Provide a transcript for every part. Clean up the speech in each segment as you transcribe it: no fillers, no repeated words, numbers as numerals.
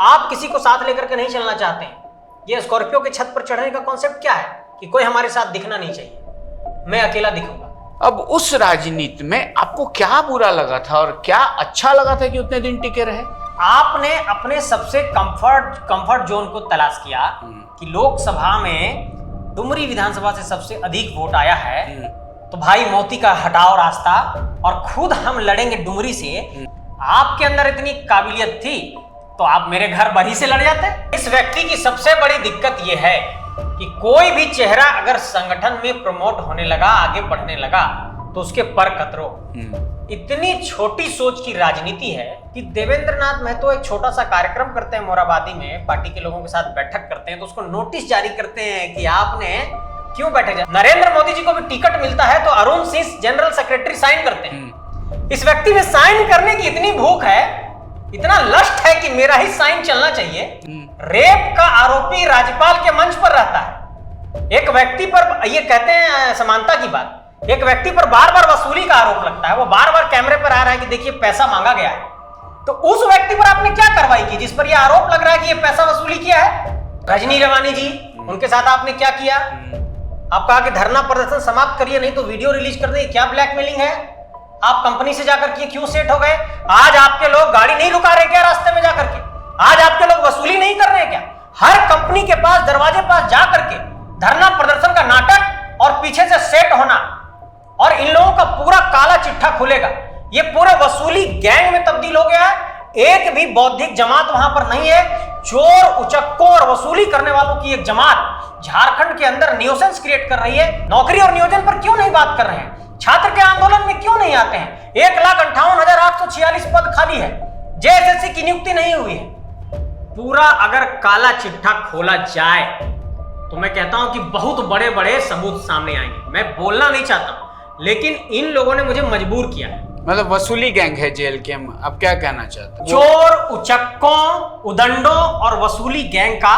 आप किसी को साथ लेकर के नहीं चलना चाहते हैं। ये स्कॉर्पियो के छत पर चढ़ने का कॉन्सेप्ट क्या है कि कोई हमारे साथ दिखना नहीं चाहिए, मैं अकेला दिखूंगा। अब उस राजनीति में आपको क्या बुरा लगा था और क्या अच्छा लगा था कि उतने दिन टिके रहे? आपने अपने सबसे कंफर्ट जोन को तलाश किया कि लोकसभा में डुमरी विधानसभा से सबसे अधिक वोट आया है, तो भाई मोती का हटाओ रास्ता और खुद हम लड़ेंगे डुमरी से। आपके अंदर इतनी काबिलियत थी तो आप मेरे घर बरी से लड़ जाते। इस व्यक्ति की सबसे बड़ी दिक्कत यह है कि कोई भी चेहरा अगर संगठन में प्रमोट होने लगा, आगे बढ़ने लगा, तो उसके पर कतरो। इतनी छोटी सोच की राजनीति है कि देवेंद्र नाथ महतो एक छोटा सा कार्यक्रम करते हैं मोराबादी में, पार्टी के लोगों के साथ बैठक करते हैं, तो उसको नोटिस जारी करते हैं कि आपने क्यों बैठे जाए। नरेंद्र मोदी जी को भी टिकट मिलता है तो Arun Singh general secretary sign करते हैं। इस व्यक्ति में साइन करने की इतनी भूख है, इतना लस्ट है कि मेरा ही साइन चलना चाहिए। रेप का आरोपी राज्यपाल के मंच पर रहता है। एक व्यक्ति पर, ये कहते हैं समानता की बात, एक व्यक्ति पर बार बार वसूली का आरोप लगता है, वो बार बार कैमरे पर आ रहा है कि देखिए पैसा मांगा गया है, तो उस व्यक्ति पर आपने क्या कार्रवाई की जिस पर यह आरोप लग रहा है कि ये पैसा वसूली किया है? रजनी रवानी जी, उनके साथ आपने क्या किया? आप कहा कि धरना प्रदर्शन समाप्त करिए नहीं तो वीडियो रिलीज कर दें। क्या ब्लैकमेलिंग है? आप कंपनी से जाकर के क्यों सेट हो गए? आज आपके लोग गाड़ी नहीं रुका रहे क्या रास्ते में जाकर के? आज आपके लोग वसूली नहीं कर रहे क्या? हर कंपनी के पास दरवाजे पास जाकर के धरना प्रदर्शन का नाटक और पीछे से सेट होना, और इन लोगों का पूरा काला चिट्ठा खुलेगा। ये पूरे वसूली गैंग में तब्दील हो गया है। एक भी बौद्धिक जमात वहां पर नहीं है। चोर, उचक्कों और वसूली करने वालों की एक जमात झारखंड के अंदर न्यूसेंस क्रिएट कर रही है। नौकरी और नियोजन पर क्यों नहीं बात कर रहे हैं? छात्र के आंदोलन में क्यों नहीं आते हैं? 1,58,846 पद खाली है, जेएसएससी की नियुक्ति नहीं हुई है। पूरा अगर काला चिट्ठा खोला जाए तो मैं कहता हूं कि बहुत बड़े बड़े सबूत सामने आएंगे। मैं बोलना नहीं चाहता, लेकिन इन लोगों ने मुझे मजबूर किया है। मतलब वसूली गैंग है जेल के, अब क्या कहना चाहते हैं? चोर, उचक्कों, उदंडों और वसूली गैंग का,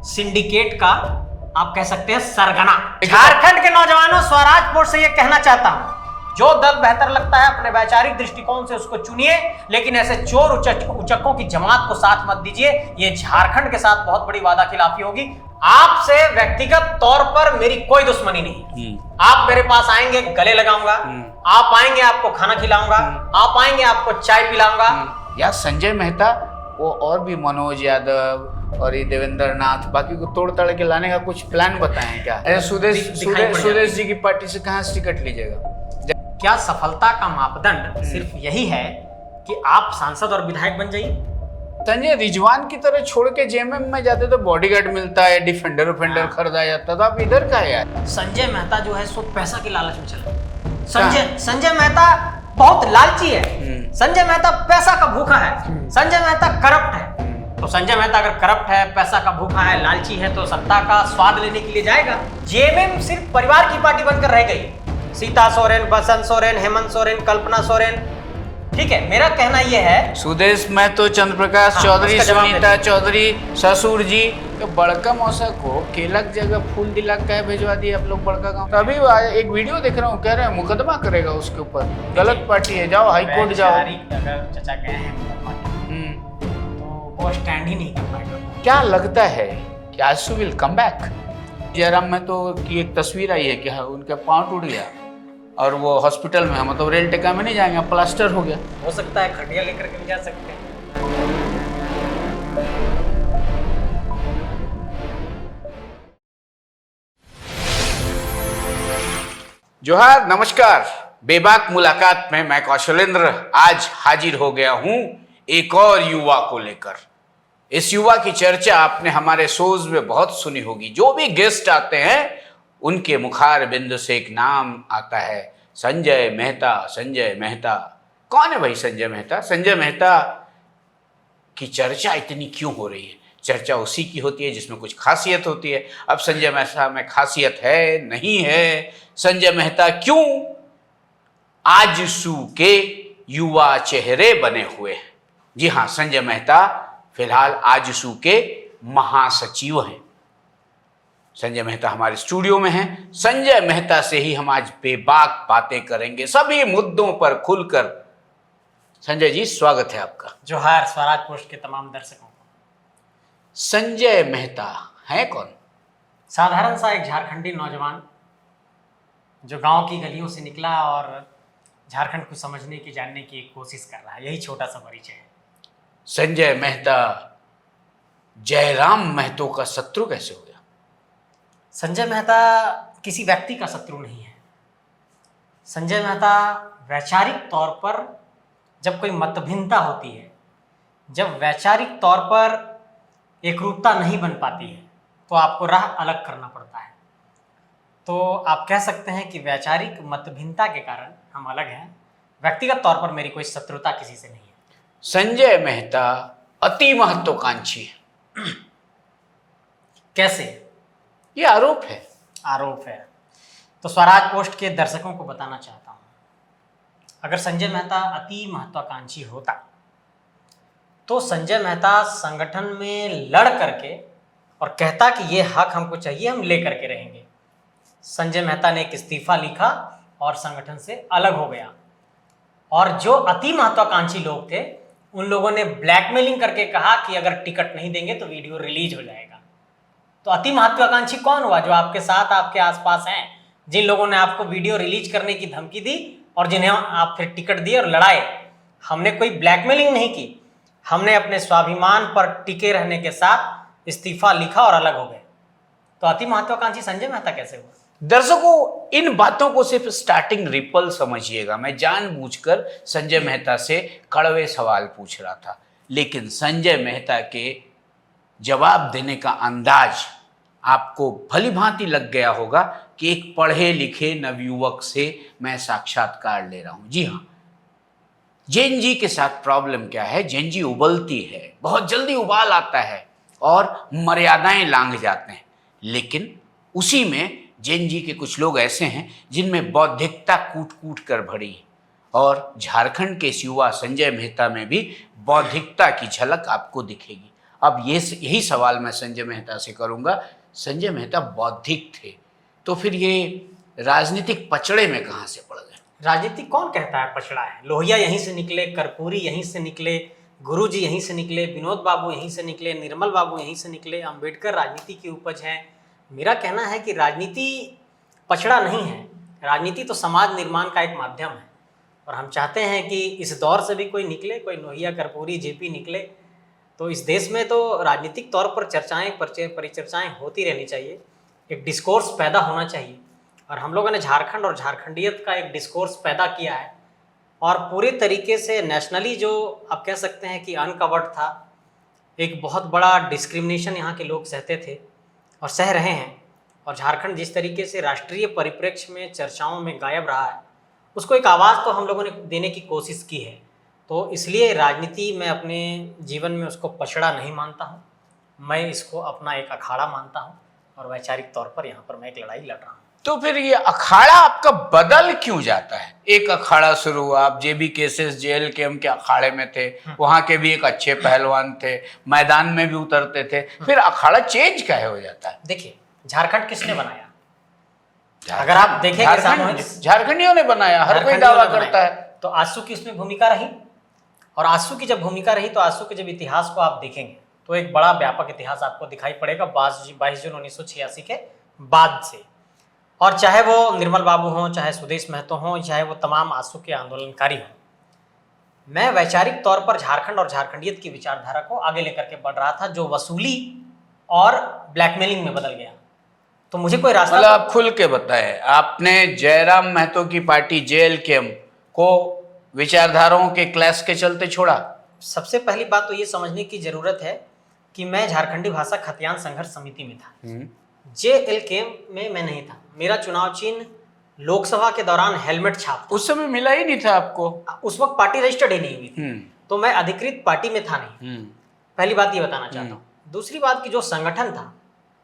सिंडिकेट का आप कह सकते हैं सरगना। झारखंड के नौजवानों, स्वराज पोर्ट से यह कहना चाहता हूं, जो दल बेहतर लगता है अपने वैचारिक दृष्टिकोण से उसको चुनिए, लेकिन ऐसे चोर उचक्कों की जमात को साथ मत दीजिए। ये झारखंड के साथ बहुत बड़ी वादा खिलाफी होगी। आपसे व्यक्तिगत तौर पर मेरी कोई दुश्मनी नहीं। आप मेरे पास आएंगे, गले लगाऊंगा। आप आएंगे, आपको खाना खिलाऊंगा। आप आएंगे, आपको चाय पिलाऊंगा। या संजय मेहता, वो और भी मनोज यादव और ये देवेंद्र नाथ, बाकी को तोड़ तड़ के लाने का कुछ प्लान बताएं क्या? सुदेश जी की पार्टी से कहां से टिकट लीजिएगा? क्या सफलता का मापदंड सिर्फ यही है कि आप सांसद और विधायक बन जाइए? संजय रिजवान की तरह छोड़ के जेएमएम में जाते तो बॉडीगार्ड मिलता है, डिफेंडर खरीदा जाता, तो आप इधर का है यार? संजय मेहता जो है सो पैसा के लालच में चला। संजय मेहता बहुत लालची है। संजय मेहता पैसा का भूखा है। संजय मेहता करप्ट है। तो संजय मेहता अगर करप्ट है, पैसा का भूखा है, लालची है, तो सत्ता का स्वाद लेने के लिए जाएगा। जेएमएम सिर्फ परिवार की पार्टी बनकर रह गई। सीता सोरेन, बसंत सोरेन, हेमंत सोरेन, कल्पना सोरेन, ठीक है। मेरा कहना यह है सुदेश महतो, चंद्रप्रकाश चौधरी, सुनीता चौधरी, ससुर जी, तो बड़का मौसा को केलक जगह फूल दिला के भेजवा दिए आप लोग बड़का गांव। तभी एक वीडियो देख रहा हूँ, कह रहे हैं मुकदमा करेगा उसके ऊपर, गलत पार्टी है, जाओ हाई कोर्ट जाओ। अगर चचा गए हैं तो वो स्टैंड ही नहीं कर पाएगा। क्या लगता है कि Ashu will come back? Jairam Mahato की एक तस्वीर आई है कि उनका पाँव टूट गया और वो हॉस्पिटल में, मतलब रेल टेका में नहीं जाएंगे, प्लास्टर हो गया। हो सकता है खटिया लेकर के भी जा सकते हैं। जोहार, नमस्कार। बेबाक मुलाकात में मैं कौशलेंद्र आज हाजिर हो गया हूं एक और युवा को लेकर। इस युवा की चर्चा आपने हमारे शोज में बहुत सुनी होगी। जो भी गेस्ट आते हैं उनके मुखार बिंदु से एक नाम आता है, संजय मेहता। संजय मेहता कौन है भाई? संजय मेहता। संजय मेहता की चर्चा इतनी क्यों हो रही है? चर्चा उसी की होती है जिसमें कुछ खासियत होती है। अब संजय मेहता में खासियत है, नहीं है? संजय मेहता क्यों आजसू के युवा चेहरे बने हुए हैं? जी हाँ, संजय मेहता फिलहाल आजसू के महासचिव हैं। संजय मेहता हमारे स्टूडियो में हैं। संजय मेहता से ही हम आज बेबाक बातें करेंगे, सभी मुद्दों पर खुलकर। संजय जी, स्वागत है आपका। जोहार स्वराज पोस्ट के तमाम दर्शकों को। संजय मेहता है कौन? साधारण सा एक झारखंडी नौजवान जो गांव की गलियों से निकला और झारखंड को समझने की, जानने की कोशिश कर रहा है। यही छोटा सा परिचय है। संजय मेहता जयराम महतो का शत्रु कैसे हो गया? संजय मेहता किसी व्यक्ति का शत्रु नहीं है। संजय मेहता वैचारिक तौर पर जब कोई मतभिन्नता होती है, जब वैचारिक तौर पर एकरूपता नहीं बन पाती है, तो आपको राह अलग करना पड़ता है। तो आप कह सकते हैं कि वैचारिक मतभिन्नता के कारण हम अलग हैं। व्यक्तिगत तौर पर मेरी कोई शत्रुता किसी से नहीं है। संजय मेहता अति महत्वाकांक्षी है। कैसे? ये आरोप है। आरोप है तो स्वराज पोस्ट के दर्शकों को बताना चाहता हूँ, अगर संजय मेहता अति महत्वाकांक्षी होता तो संजय मेहता संगठन में लड़ करके और कहता कि ये हक हमको चाहिए, हम ले करके रहेंगे। संजय मेहता ने एक इस्तीफा लिखा और संगठन से अलग हो गया। और जो अति महत्वाकांक्षी लोग थे उन लोगों ने ब्लैकमेलिंग करके कहा कि अगर टिकट नहीं देंगे तो वीडियो रिलीज हो जाएगा। तो अति महत्वाकांक्षी कौन हुआ? जो आपके साथ, आपके आसपास हैं, जिन लोगों ने आपको वीडियो रिलीज करने की धमकी दी और जिन्हें आप फिर टिकट दिए और लड़ाए। हमने कोई ब्लैकमेलिंग नहीं की, हमने अपने स्वाभिमान पर टिके रहने के साथ इस्तीफा लिखा और अलग हो गए। तो अति महत्वाकांक्षी संजय मेहता कैसे हुआ? दर्शकों, इन बातों को सिर्फ स्टार्टिंग रिपल समझिएगा। मैं जानबूझकर संजय मेहता से कड़वे सवाल पूछ रहा था, लेकिन संजय मेहता के जवाब देने का अंदाज आपको भली भांति लग गया होगा कि एक पढ़े लिखे नवयुवक से मैं साक्षात्कार ले रहा हूं। जी हाँ, जेन जी के साथ प्रॉब्लम क्या है? जेन जी उबलती है, बहुत जल्दी उबाल आता है और मर्यादाएं लांघ जाते हैं। लेकिन उसी में जेन जी के कुछ लोग ऐसे हैं जिनमें बौद्धिकता कूट कूट कर भरी है, और झारखंड के इस युवा संजय मेहता में भी बौद्धिकता की झलक आपको दिखेगी। अब यही सवाल मैं संजय मेहता से करूंगा। संजय मेहता बौद्धिक थे तो फिर ये राजनीतिक पचड़े में कहाँ से पड़ गए? राजनीति कौन कहता है पछड़ा है? लोहिया यहीं से निकले, कर्पूरी यहीं से निकले, गुरुजी यहीं से निकले, विनोद बाबू यहीं से निकले, निर्मल बाबू यहीं से निकले, अंबेडकर राजनीति की उपज है। मेरा कहना है कि राजनीति पछड़ा नहीं है। राजनीति तो समाज निर्माण का एक माध्यम है और हम चाहते हैं कि इस दौर से भी कोई निकले, कोई लोहिया, कर्पूरी, जेपी निकले। तो इस देश में तो राजनीतिक तौर पर चर्चाएं, परिचर्चाएं होती रहनी चाहिए, एक डिस्कोर्स पैदा होना चाहिए। और हम लोगों ने झारखंड और झारखंडियत का एक डिस्कोर्स पैदा किया है और पूरे तरीके से नेशनली, जो आप कह सकते हैं कि अनकवर्ड था, एक बहुत बड़ा डिस्क्रिमिनेशन यहाँ के लोग सहते थे और सह रहे हैं। और झारखंड जिस तरीके से राष्ट्रीय परिप्रेक्ष्य में चर्चाओं में गायब रहा है, उसको एक आवाज़ तो हम लोगों ने देने की कोशिश की है। तो इसलिए राजनीति में अपने जीवन में उसको पछड़ा नहीं मानता हूँ, मैं इसको अपना एक अखाड़ा मानता हूँ और वैचारिक तौर पर यहाँ पर मैं एक लड़ाई लड़ रहा हूँ। तो फिर ये अखाड़ा आपका बदल क्यों जाता है? एक अखाड़ा शुरू हुआ, आप जेबी केसेस जेल के हम के अखाड़े में थे, वहां के भी एक अच्छे पहलवान थे, मैदान में भी उतरते थे, फिर अखाड़ा चेंज काहे हो जाता है? देखिए, झारखंड किसने बनाया? अगर आप देखेंगे, झारखंडियों ने बनाया, हर कोई दावा करता है। तो आंसू की उसमें भूमिका रही, और आंसू की जब भूमिका रही तो आंसू के जब इतिहास को आप देखेंगे तो एक बड़ा व्यापक इतिहास आपको दिखाई पड़ेगा 22 जून 1986 के बाद से। और चाहे वो निर्मल बाबू हों, चाहे सुदेश महतो हों, चाहे वो तमाम आंसू के आंदोलनकारी हों, मैं वैचारिक तौर पर झारखंड और झारखंडियत की विचारधारा को आगे लेकर के बढ़ रहा था, जो वसूली और ब्लैकमेलिंग में बदल गया। तो मुझे कोई रास्ता, मतलब आप खुल के बताएं, आपने जयराम महतो की पार्टी जेल कैंप को विचारधाराओं के क्लैश के चलते छोड़ा? सबसे पहली बात तो ये समझने की जरूरत है कि मैं झारखंडी भाषा खतियान संघर्ष समिति में था, JLK में मैं नहीं था। मेरा चुनाव चिन्ह लोकसभा के दौरान हेलमेट छाप था। उस समय मिला ही नहीं था आपको? उस वक्त पार्टी रजिस्टर्ड ही नहीं हुई थी, तो मैं अधिकृत पार्टी में था नहीं। पहली बात ये बताना चाहता हूँ। दूसरी बात कि जो संगठन था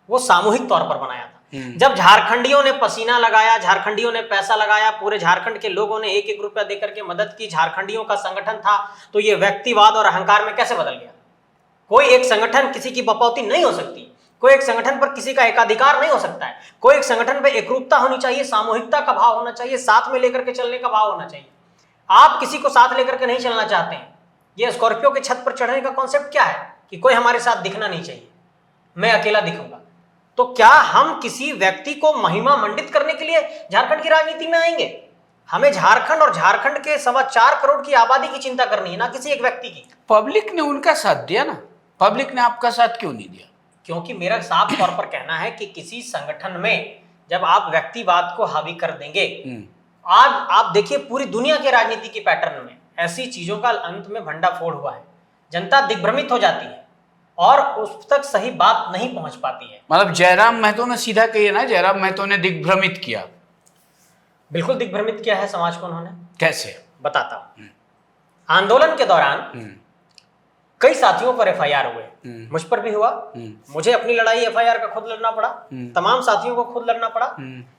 वो सामूहिक तौर पर बनाया था। जब झारखंडियों ने पसीना लगाया, झारखंडियों ने पैसा लगाया, पूरे झारखंड के लोगों ने 1-1 रुपया देकर के मदद की, झारखंडियों का संगठन था, तो ये व्यक्तिवाद और अहंकार में कैसे बदल गया? कोई एक संगठन किसी की बपौती नहीं हो सकती, कोई एक संगठन पर किसी का एकाधिकार नहीं हो सकता है। कोई एक संगठन पर एकरूपता होनी चाहिए, सामूहिकता का भाव होना चाहिए, साथ में लेकर के चलने का भाव होना चाहिए। आप किसी को साथ लेकर के नहीं चलना चाहते हैं। ये स्कॉर्पियो के छत पर चढ़ने का कॉन्सेप्ट क्या है कि कोई हमारे साथ दिखना नहीं चाहिए। मैं अकेला दिखूंगा। तो क्या हम किसी व्यक्ति को महिमा मंडित करने के लिए झारखंड की राजनीति में आएंगे? हमें झारखंड और झारखंड के 4.25 करोड़ की आबादी की चिंता करनी है, ना किसी एक व्यक्ति की। पब्लिक ने उनका साथ दिया ना, पब्लिक ने आपका साथ क्यों नहीं दिया? क्योंकि मेरा साफ तौर पर कहना है कि किसी संगठन में जब आप व्यक्तिवाद को हावी कर देंगे, आज आप देखिए पूरी दुनिया के राजनीति के पैटर्न में ऐसी चीजों का अंत में भंडाफोड़ हुआ है। जनता दिग्भ्रमित हो जाती है और उस तक सही बात नहीं पहुंच पाती है। मतलब जयराम महतो ने सीधा कहिए ना, जयराम महतो ने दिग्भ्रमित किया। बिल्कुल दिग्भ्रमित किया है समाज को उन्होंने। कैसे? बताता हूं। आंदोलन के दौरान कई साथियों पर एफआईआर हुए, मुझ पर भी हुआ। मुझे अपनी लड़ाई एफआईआर का खुद लड़ना पड़ा, तमाम साथियों को खुद लड़ना पड़ा।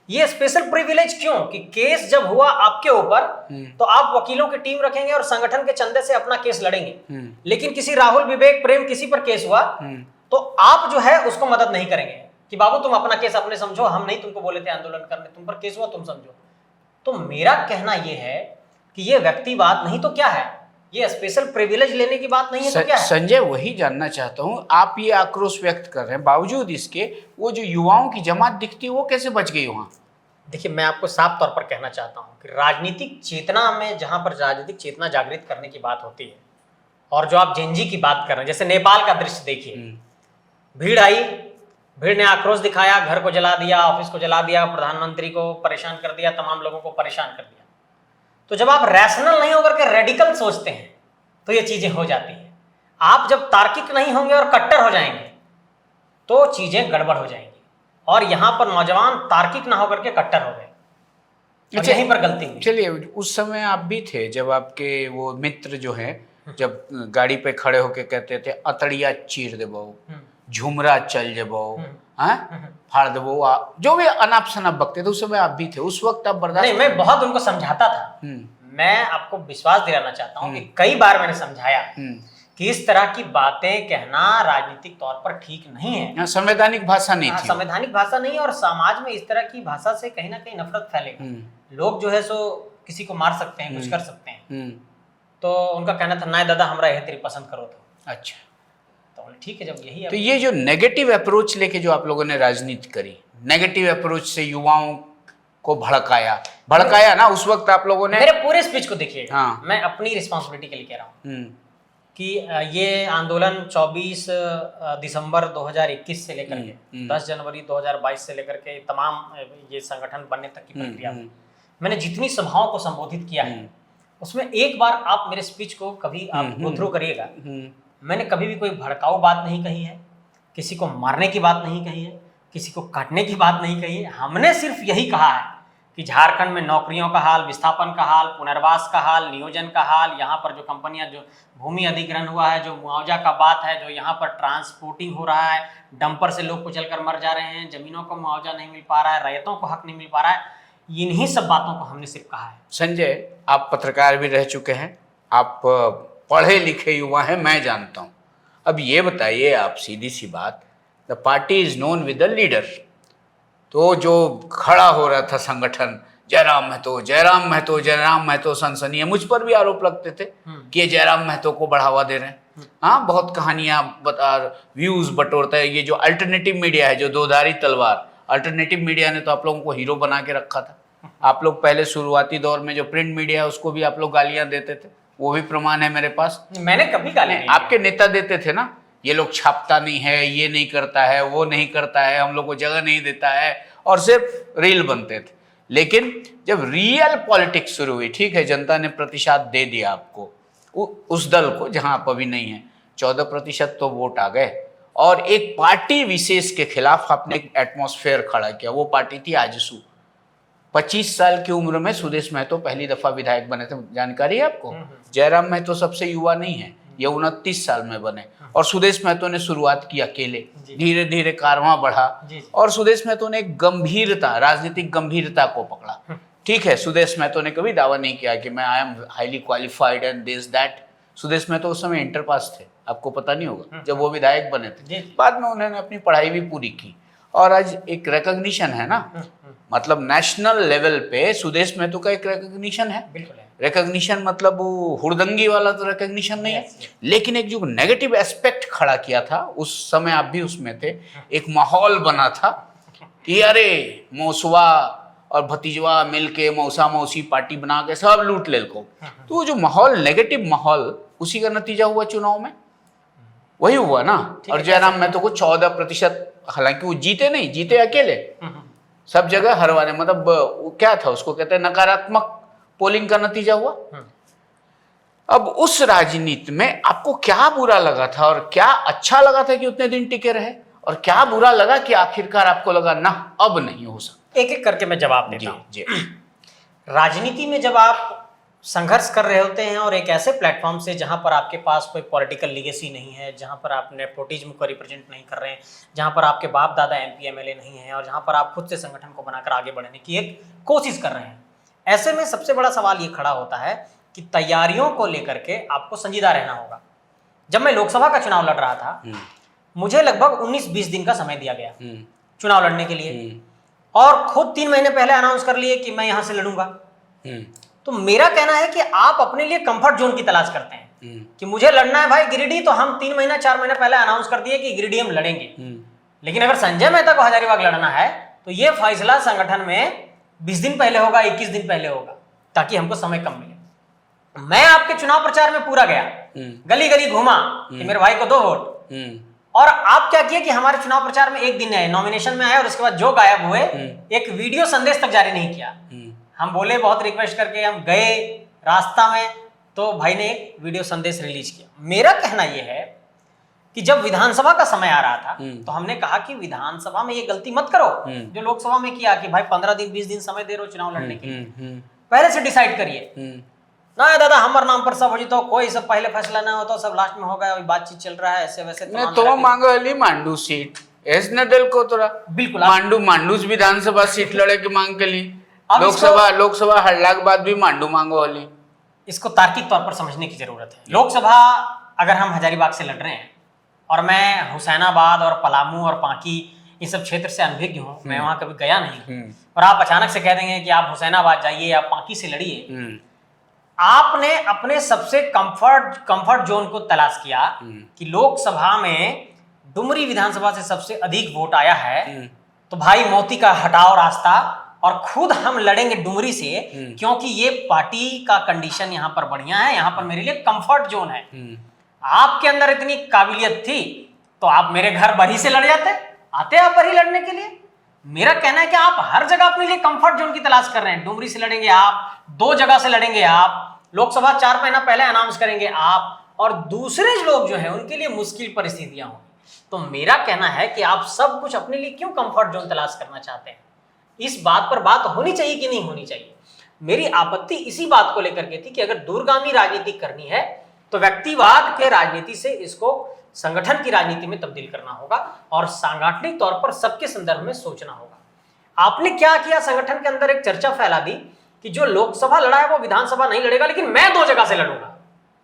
ये स्पेशल प्रिविलेज क्यों कि केस जब हुआ आपके ऊपर तो आप वकीलों की टीम रखेंगे और संगठन के चंदे से अपना केस लड़ेंगे। लेकिन किसी राहुल, विवेक, प्रेम किसी पर केस हुआ तो आप जो है उसको मदद नहीं करेंगे कि बाबू तुम अपना केस अपने समझो, हम नहीं तुमको बोले थे आंदोलन करने, तुम पर केस हुआ तुम समझो। तो मेरा कहना यह है कि ये व्यक्तिवाद नहीं तो क्या है, ये स्पेशल प्रिविलेज लेने की बात नहीं है तो क्या है? संजय, वही जानना चाहता हूं, आप ये आक्रोश व्यक्त कर रहे हैं, बावजूद इसके वो जो युवाओं की जमात दिखती है वो कैसे बच गई वहां? देखिए, मैं आपको साफ तौर पर कहना चाहता हूं कि राजनीतिक चेतना में, जहां पर राजनीतिक चेतना जागृत करने की बात होती है, और जो आप जेनजी की बात कर रहे हैं, जैसे नेपाल का दृश्य देखिए, भीड़ आई, भीड़ ने आक्रोश दिखाया, घर को जला दिया, ऑफिस को जला दिया, प्रधानमंत्री को परेशान कर दिया, तमाम लोगों को परेशान कर दिया। तो जब आप रैशनल नहीं होकर के रेडिकल सोचते हैं तो ये चीजें हो जाती हैं। आप जब तार्किक नहीं होंगे और कट्टर हो जाएंगे तो चीजें गड़बड़ हो जाएंगी, और यहां पर नौजवान तार्किक ना होकर के कट्टर हो गए, और यहीं पर गलती हुई। चलिए, उस समय आप भी थे जब आपके वो मित्र जो हैं, जब गाड़ी पे खड़े होके कहते थे अतड़िया चीर देबो, झुमरा चल जेबो, फाड़ देबो, जो भी अनाप शनाप बकते थे, उस समय आप भी थे। उस वक्त आप बर्दाश्त नहीं, मैं बहुत उनको समझाता था। मैं आपको विश्वास दिलाना चाहता हूं कि कई बार मैंने समझाया कि इस तरह की बातें कहना राजनीतिक तौर पर ठीक नहीं है, संवैधानिक भाषा नहीं थी, संवैधानिक भाषा नहीं, और समाज में इस तरह की भाषा से कहीं ना कहीं नफरत फैलेगी। लोग जो है सो किसी को मार सकते हैं, कुछ कर सकते हैं। तो उनका कहना था, नाय दादा हमरा यह तेरी पसंद करो तो। अच्छा, तो ठीक है, जब यही तो ये जो नेगेटिव अप्रोच लेके जो आप लोगों ने राजनीति करी, नेगेटिव अप्रोच से युवाओं को भड़काया ना, उस वक्त आप लोगों ने। मेरे पूरे स्पीच को देखिए, हाँ। मैं अपनी रिस्पॉन्सिबिलिटी के लिए कह रहा हूँ कि ये आंदोलन 24 दिसंबर 2021 से लेकर के 10 जनवरी 2022 से लेकर के तमाम ये संगठन बनने तक की प्रक्रिया, मैंने जितनी सभाओं को संबोधित किया है उसमें एक बार आप मेरे स्पीच को कभी आप गो थ्रू करिएगा, मैंने कभी भी कोई भड़काऊ बात नहीं कही है, किसी को मारने की बात नहीं कही है, किसी को काटने की बात नहीं कही है। हमने सिर्फ यही कहा है कि झारखंड में नौकरियों का हाल, विस्थापन का हाल, पुनर्वास का हाल, नियोजन का हाल, यहाँ पर जो कंपनियां, जो भूमि अधिग्रहण हुआ है, जो मुआवजा का बात है, जो यहाँ पर ट्रांसपोर्टिंग हो रहा है, डंपर से लोग कुचल कर मर जा रहे हैं, जमीनों को मुआवजा नहीं मिल पा रहा है, रैयतों को हक नहीं मिल पा रहा है, इन्हीं सब बातों को हमने सिर्फ कहा है। संजय, आप पत्रकार भी रह चुके हैं, आप पढ़े लिखे युवा हैं, मैं जानता हूँ। अब ये बताइए आप, सीधी सी बात, the party is known with the leader, तो जो खड़ा हो रहा था संगठन, जयराम महतो, जयराम महतो, जयराम महतो, सनसनी है, मुझ पर भी आरोप लगते थे कि ये जयराम महतो को बढ़ावा दे रहे हैं। हाँ, बहुत कहानियां बता, व्यूज बटोरता है। ये जो अल्टरनेटिव मीडिया है, जो दोधारी तलवार, अल्टरनेटिव मीडिया ने तो आप लोगों को हीरो बना के रखा था। आप लोग पहले शुरुआती दौर में जो प्रिंट मीडिया है उसको भी आप लोग गालियां देते थे, वो भी प्रमाण है मेरे पास। मैंने कभी गाली नहीं, आपके नेता देते थे ना, ये लोग छापता नहीं है, ये नहीं करता है, वो नहीं करता है, हम लोग को जगह नहीं देता है, और सिर्फ रील बनते थे। लेकिन जब रियल पॉलिटिक्स शुरू हुई, ठीक है, जनता ने प्रतिशत दे दिया आपको, उस दल को, जहां आप अभी नहीं है, 14% तो वोट आ गए, और एक पार्टी विशेष के खिलाफ आपने एक एटमॉस्फेयर खड़ा किया। वो पार्टी थी आजसू। 25 साल की उम्र में सुदेश महतो पहली दफा विधायक बने थे, जानकारी है आपको? जयराम महतो सबसे युवा नहीं है, ये 29 साल में बने, और सुदेश महतो ने शुरुआत की अकेले, धीरे धीरे कारवां बढ़ा, और सुदेश महतो ने एक गंभीरता, राजनीतिक गंभीरता को पकड़ा। ठीक है, सुदेश महतो ने कभी दावा नहीं किया कि मैं I am highly qualified and this that. Sudesh Mahto उस समय इंटर पास थे, आपको पता नहीं होगा, जब वो विधायक बने थे। बाद में उन्होंने अपनी पढ़ाई भी पूरी की, और आज एक रिकॉग्निशन है ना, मतलब नेशनल लेवल पे सुदेश महतो का एक रिकॉग्निशन है। बिल्कुल है। रिकॉग्निशन मतलब वो हुड़दंगी वाला तो रिकॉग्निशन नहीं है, लेकिन एक जो नेगेटिव एस्पेक्ट खड़ा किया था उस समय, आप भी उसमें थे, एक माहौल बना था कि अरे मौसवा और भतीजवा मिलके मौसा मौसी पार्टी बना के सब लूट ले को। तो वो जो माहौल, नेगेटिव माहौल, उसी का नतीजा हुआ चुनाव में, वही हुआ ना। और जयराम महतो को 14%, हालांकि वो जीते नहीं, जीते अकेले, सब जगह हरवाने, मतलब क्या था उसको कहते हैं नकारात्मक पोलिंग का नतीजा हुआ। अब उस राजनीति में आपको क्या बुरा लगा था और क्या अच्छा लगा था कि उतने दिन टिके रहे, और क्या बुरा लगा कि आखिरकार आपको लगा ना अब नहीं हो सकता? एक एक करके मैं जवाब देता हूं। जी। राजनीति में जब आप संघर्ष कर रहे होते हैं और एक ऐसे प्लेटफॉर्म से जहां पर आपके पास कोई पॉलिटिकल लीगेसी नहीं है, जहां पर आप नेपोटिज्म को रिप्रेजेंट नहीं कर रहे हैं, जहां पर आपके बाप दादा एमपी एमएलए नहीं है, और जहां पर आप खुद से संगठन को बनाकर आगे बढ़ने की एक कोशिश कर रहे हैं, ऐसे में सबसे बड़ा सवाल ये खड़ा होता है कि तैयारियों को लेकर के आपको संजीदा रहना होगा। जब मैं लोकसभा का चुनाव लड़ रहा था, मुझे लगभग 19-20 दिन का समय दिया गया चुनाव लड़ने के लिए, और खुद 3 महीने पहले अनाउंस कर लिए कि मैं यहां से लड़ूंगा। तो मेरा कहना है कि आप अपने लिए कंफर्ट जोन की तलाश करते हैं कि मुझे लड़ना है भाई गिरिडीह, तो हम 3 महीना 4 महीने पहले अनाउंस कर दिए कि गिरिडीह हम लड़ेंगे। लेकिन अगर संजय मेहता को हजारीबाग लड़ना है तो ये फैसला संगठन में 20 दिन पहले होगा, 21 दिन पहले होगा, ताकि हमको समय कम मिले। मैं आपके चुनाव प्रचार में पूरा गया, गली गली घूमा कि मेरे भाई को 2 वोट, और आप क्या किए कि हमारे चुनाव प्रचार में एक दिन आए, नॉमिनेशन में आए, और उसके बाद जो गायब हुए, एक वीडियो संदेश तक जारी नहीं किया। हम बोले बहुत रिक्वेस्ट करके, हम गए रास्ता में, तो भाई ने एक वीडियो संदेश रिलीज किया। मेरा कहना यह है कि जब विधानसभा का समय आ रहा था तो हमने कहा कि विधानसभा में ये गलती मत करो जो लोकसभा में किया कि भाई 15 दिन 20 दिन समय दे रहे हो चुनाव लड़ने के लिए, पहले से डिसाइड करिए ना दादा हमारे नाम पर सब हो तो कोई सब पहले फैसला ना हो तो सब लास्ट में होगा, अभी बातचीत चल रहा है ऐसे वैसे तो मांगो अली मांडू सीट एस न दिल को तोरा बिल्कुल मांडू विधानसभा सीट लड़े की मांग के लिए, लोकसभा हड़ला के बाद भी मांडू मांगो अली। इसको तार्किक तौर पर समझने की जरूरत है। लोकसभा अगर हम हजारीबाग से लड़ रहे हैं और मैं हुसैनाबाद और पलामू और पांकी इस सब क्षेत्र से अनभिज्ञ हूँ, मैं वहां कभी गया नहीं, और आप अचानक से कह देंगे कि आप हुसैनाबाद जाइए या पांकी से लड़िए, आपने अपने सबसे कंफर्ट जोन को तलाश किया कि लोकसभा में डुमरी विधानसभा से सबसे अधिक वोट आया है, तो भाई मोती का हटाओ रास्ता और खुद हम लड़ेंगे डुमरी से, क्योंकि ये पार्टी का कंडीशन यहाँ पर बढ़िया है, यहाँ पर मेरे लिए कंफर्ट जोन है। आपके अंदर इतनी काबिलियत थी तो आप मेरे घर बरही से लड़ जाते, आते आप बरही लड़ने के लिए। मेरा कहना है कि आप हर जगह अपने लिए कंफर्ट जोन की तलाश कर रहे हैं। डुमरी से लड़ेंगे आप, 2 जगह से लड़ेंगे आप, लोकसभा 4 महीना पहले अनाउंस करेंगे आप, और दूसरे लोग जो है उनके लिए मुश्किल परिस्थितियां होंगी। तो मेरा कहना है कि आप सब कुछ अपने लिए क्यों कंफर्ट जोन तलाश करना चाहते हैं, इस बात पर बात होनी चाहिए कि नहीं होनी चाहिए। मेरी आपत्ति इसी बात को लेकर के थी कि अगर दूरगामी राजनीति करनी है तो व्यक्तिवाद के राजनीति से इसको संगठन की राजनीति में तब्दील करना होगा और सांगठनिक तौर पर सबके संदर्भ में सोचना होगा। आपने क्या किया, संगठन के अंदर एक चर्चा फैला दी कि जो लोकसभा लड़ा है वो विधानसभा नहीं लड़ेगा, लेकिन मैं 2 जगह से लड़ूंगा।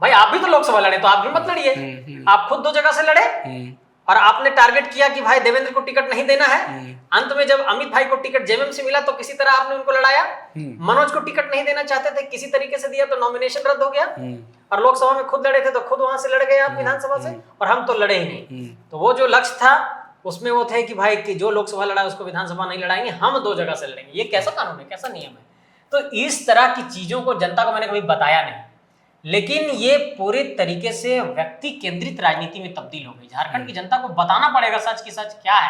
भाई आप भी तो लोकसभा लड़े, तो आप भी मत लड़िए। आप खुद 2 जगह से लड़े और आपने टारगेट किया कि भाई देवेंद्र को टिकट नहीं देना है। अंत में जब अमित भाई को टिकट जेएमएम से मिला तो किसी तरह आपने उनको लड़ाया। मनोज को टिकट नहीं देना चाहते थे, किसी तरीके से दिया तो नॉमिनेशन रद्द हो गया, और लोकसभा में खुद लड़े थे तो खुद वहां से लड़ गए आप विधानसभा से, और हम तो लड़े ही नहीं। तो वो जो लक्ष्य था उसमें वो थे कि भाई कि जो लोकसभा लड़ा उसको विधानसभा नहीं लड़ाएंगे, हम 2 जगह से लड़ेंगे। ये कैसा कानून है, कैसा नियम है? तो इस तरह की चीजों को जनता को मैंने कभी बताया नहीं, लेकिन ये पूरे तरीके से व्यक्ति केंद्रित राजनीति में तब्दील हो गई। झारखंड की जनता को बताना पड़ेगा सच की सच क्या है।